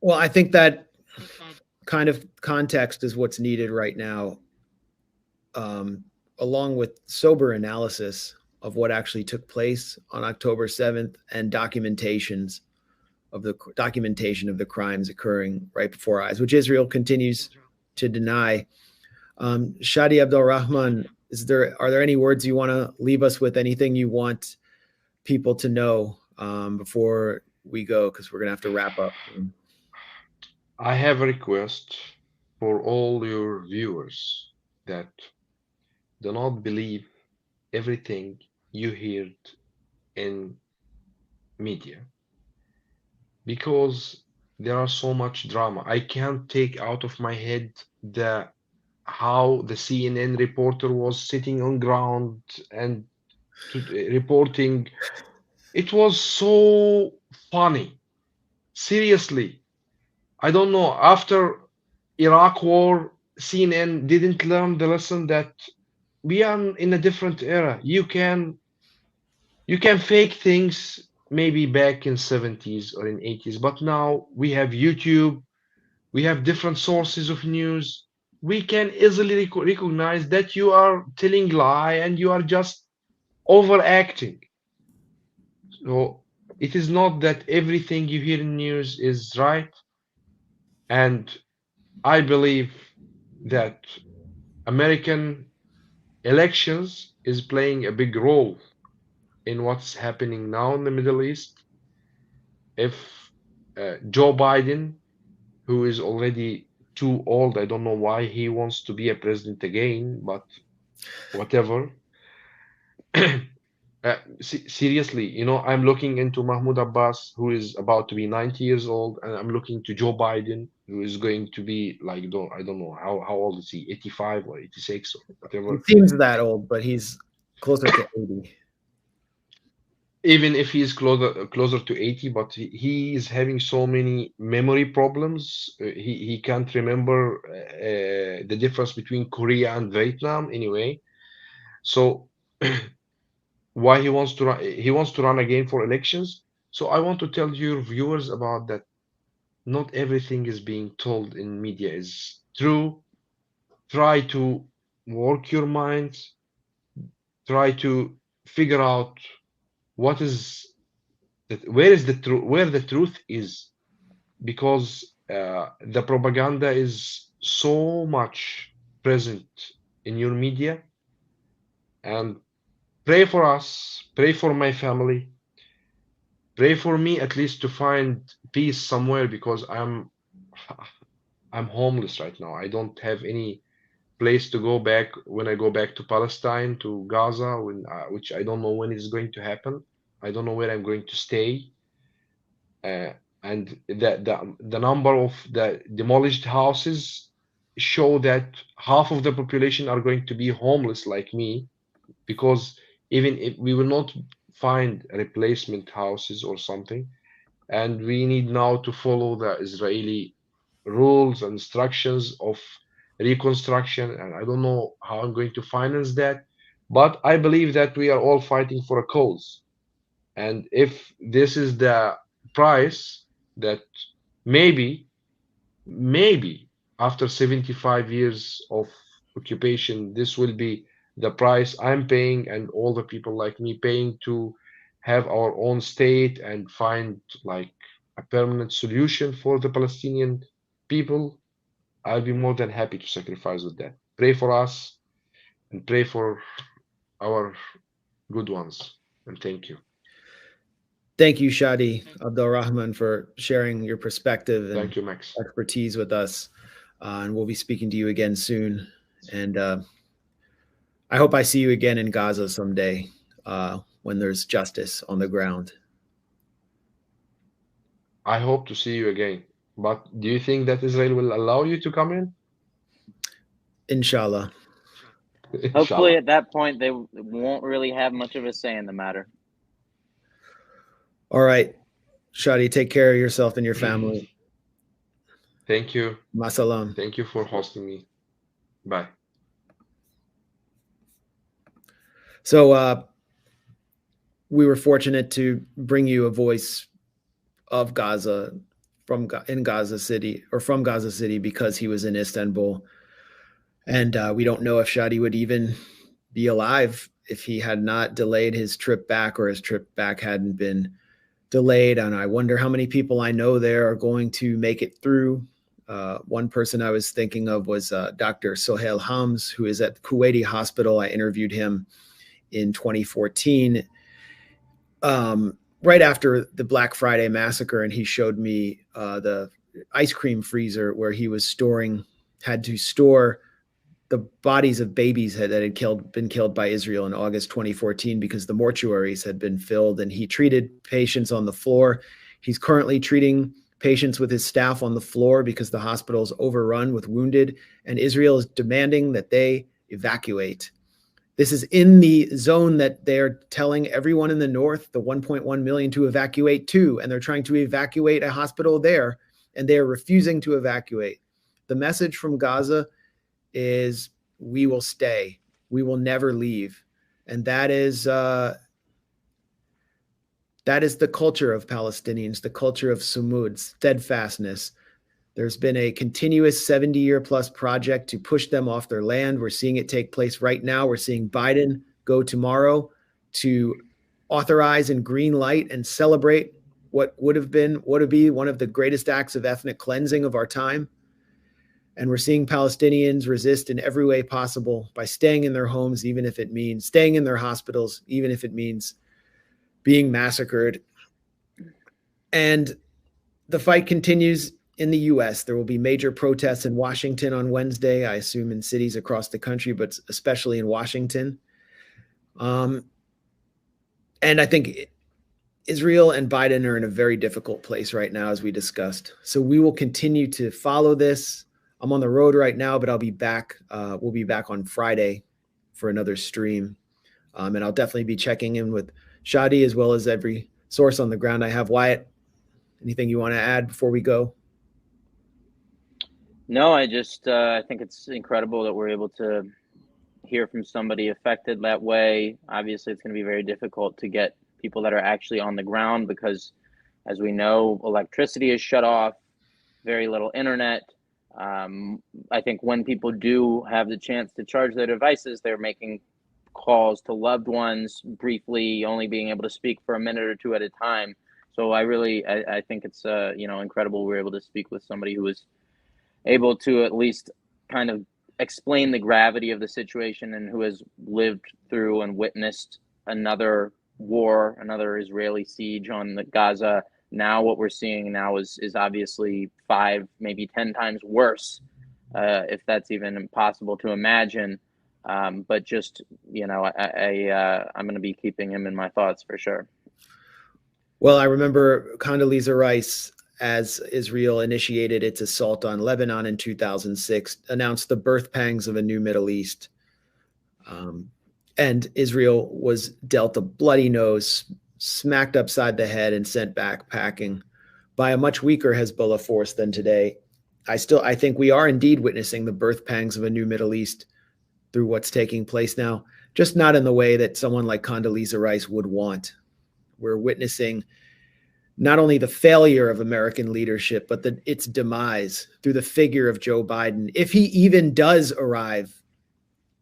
A: Well, I think that kind of context is what's needed right now, along with sober analysis of what actually took place on October 7th and documentation of the crimes occurring right before our eyes, which Israel continues to deny. Shadi Abdul Rahman, are there any words you want to leave us with? Anything you want people to know before we go? Because we're going to have to wrap up.
G: I have a request for all your viewers that do not believe everything you heard in media, because there are so much drama. I can't take out of my head how the CNN reporter was sitting on ground and reporting. It was so funny. Seriously, I don't know. After Iraq war, CNN didn't learn the lesson that we are in a different era. You can fake things maybe back in 70s or in 80s, but now we have YouTube, we have different sources of news. We can easily recognize that you are telling lie and you are just overacting. So it is not that everything you hear in news is right. And I believe that American elections is playing a big role in what's happening now in the Middle East. If Joe Biden, who is already too old, I don't know why he wants to be a president again, but whatever. Seriously, I'm looking into Mahmoud Abbas, who is about to be 90 years old, and I'm looking to Joe Biden, who is going to be like, I don't know how old is he, 85 or 86 or whatever.
A: He seems that old, but he's closer to 80.
G: Even if he's closer to 80, but he is having so many memory problems. He can't remember the difference between Korea and Vietnam anyway. So why he wants to run again for elections. So I want to tell your viewers about that. Not everything is being told in media is true. Try to work your minds. Try to figure out where the truth is, because the propaganda is so much present in your media. And pray for us, pray for my family, pray for me at least to find peace somewhere, because I'm homeless right now. I don't have any place to go back when I go back to Palestine, to Gaza, which I don't know when it's going to happen. I don't know where I'm going to stay. And the number of the demolished houses show that half of the population are going to be homeless like me, because even if we will not find replacement houses or something, and we need now to follow the Israeli rules and instructions of reconstruction, and I don't know how I'm going to finance that, but I believe that we are all fighting for a cause. And if this is the price that maybe after 75 years of occupation, this will be the price I'm paying and all the people like me paying to have our own state and find like a permanent solution for the Palestinian people, I'll be more than happy to sacrifice with that. Pray for us and pray for our good ones. And thank you.
A: Thank you, Shadi Abdul Rahman, for sharing your perspective and
G: thank you, Max,
A: expertise with us. And we'll be speaking to you again soon. And I hope I see you again in Gaza someday when there's justice on the ground.
G: I hope to see you again. But do you think that Israel will allow you to come in?
A: Inshallah.
B: Hopefully at that point they won't really have much of a say in the matter.
A: All right. Shadi, take care of yourself and your family.
G: Thank you.
A: Masalam.
G: Thank you for hosting me. Bye.
A: So we were fortunate to bring you a voice of Gaza from Gaza City because he was in Istanbul. And we don't know if Shadi would even be alive if he had not delayed his trip back, or his trip back hadn't been delayed. And I wonder how many people I know there are going to make it through. One person I was thinking of was Dr. Sohail Hams, who is at the Kuwaiti hospital. I interviewed him in 2014, right after the Black Friday massacre. And he showed me the ice cream freezer where he was had to store the bodies of babies that had been killed by Israel in August 2014 because the mortuaries had been filled, and he treated patients on the floor. He's currently treating patients with his staff on the floor because the hospital is overrun with wounded, and Israel is demanding that they evacuate. This is in the zone that they're telling everyone in the north, the 1.1 million, to evacuate to, and they're trying to evacuate a hospital there, and they are refusing to evacuate. The message from Gaza is, we will stay. We will never leave. And that is the culture of Palestinians, the culture of sumud, steadfastness. There's been a continuous 70-year plus project to push them off their land. We're seeing it take place right now. We're seeing Biden go tomorrow to authorize and green light and celebrate what would be one of the greatest acts of ethnic cleansing of our time. And we're seeing Palestinians resist in every way possible by staying in their homes, even if it means staying in their hospitals, even if it means being massacred. And the fight continues in the U.S. There will be major protests in Washington on Wednesday, I assume in cities across the country, but especially in Washington. And I think Israel and Biden are in a very difficult place right now, as we discussed. So we will continue to follow this. I'm on the road right now, but I'll be back. We'll be back on Friday for another stream. And I'll definitely be checking in with Shadi as well as every source on the ground I have. Wyatt, anything you want to add before we go?
B: No, I think it's incredible that we're able to hear from somebody affected that way. Obviously, it's going to be very difficult to get people that are actually on the ground because, as we know, electricity is shut off, very little internet. I think when people do have the chance to charge their devices, they're making calls to loved ones briefly, only being able to speak for a minute or two at a time. So I think it's incredible we're able to speak with somebody who was able to at least kind of explain the gravity of the situation and who has lived through and witnessed another war, another Israeli siege on the Gaza. Now what we're seeing now is obviously 5, maybe 10 times worse, if that's even impossible to imagine. But just, I'm going to be keeping him in my thoughts for sure.
A: Well, I remember Condoleezza Rice, as Israel initiated its assault on Lebanon in 2006, announced the birth pangs of a new Middle East. And Israel was dealt a bloody nose, smacked upside the head, and sent back packing by a much weaker Hezbollah force than today. I think we are indeed witnessing the birth pangs of a new Middle East through what's taking place now, just not in the way that someone like Condoleezza Rice would want. We're witnessing not only the failure of American leadership, but its demise through the figure of Joe Biden. If he even does arrive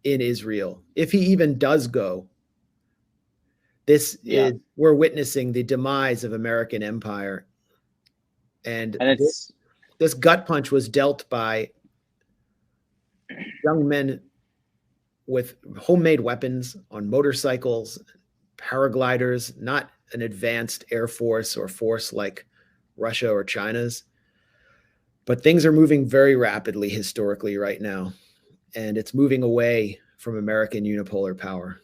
A: in Israel, if he even does go, we're witnessing the demise of American empire. And this gut punch was dealt by young men with homemade weapons on motorcycles, paragliders, not an advanced air force or force like Russia or China's. But things are moving very rapidly historically right now, and it's moving away from American unipolar power.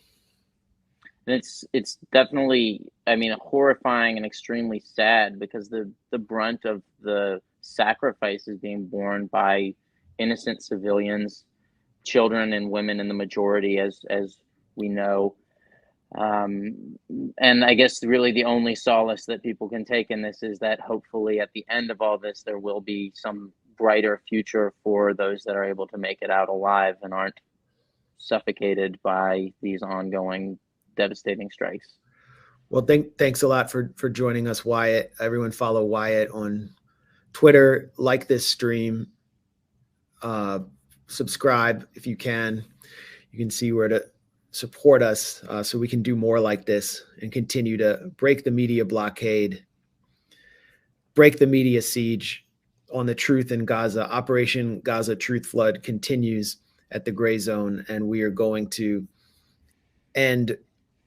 B: And it's definitely, horrifying and extremely sad because the brunt of the sacrifice is being borne by innocent civilians, children and women in the majority, as we know. And I guess really the only solace that people can take in this is that hopefully at the end of all this, there will be some brighter future for those that are able to make it out alive and aren't suffocated by these ongoing devastating strikes.
A: Well, thanks a lot for joining us, Wyatt. Everyone follow Wyatt on Twitter, like this stream, subscribe if you can. You can see where to support us so we can do more like this and continue to break the media blockade, break the media siege on the truth in Gaza. Operation Gaza Truth Flood continues at the Gray Zone, and we are going to end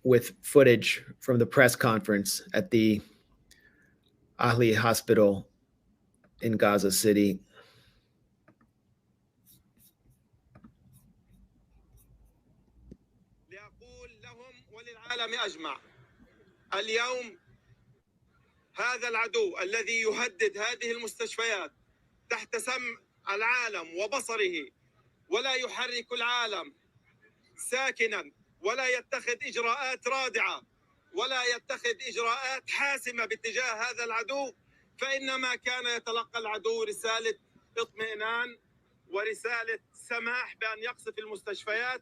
A: with footage from the press conference at the Ahli Hospital in Gaza City.
J: لأقول لهم وللعالم أجمع اليوم
C: هذا العدو الذي يهدد هذه المستشفيات تحت سمع العالم وبصره، ولا يحرك العالم ساكنا، ولا يتخذ إجراءات رادعة، ولا يتخذ إجراءات حاسمة باتجاه هذا العدو، فإنما كان يتلقى العدو رسالة اطمئنان ورسالة سماح بأن يقصف المستشفيات.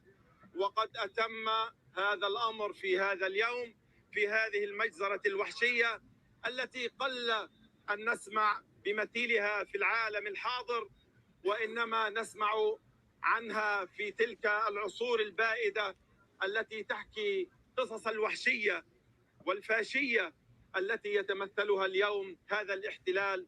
C: وقد أتم هذا الأمر في هذا اليوم، في هذه المجزرة الوحشية التي قل أن نسمع بمثيلها في العالم الحاضر، وإنما نسمع عنها في تلك العصور البائدة التي تحكي قصص الوحشية والفاشية التي يتمثلها اليوم هذا الاحتلال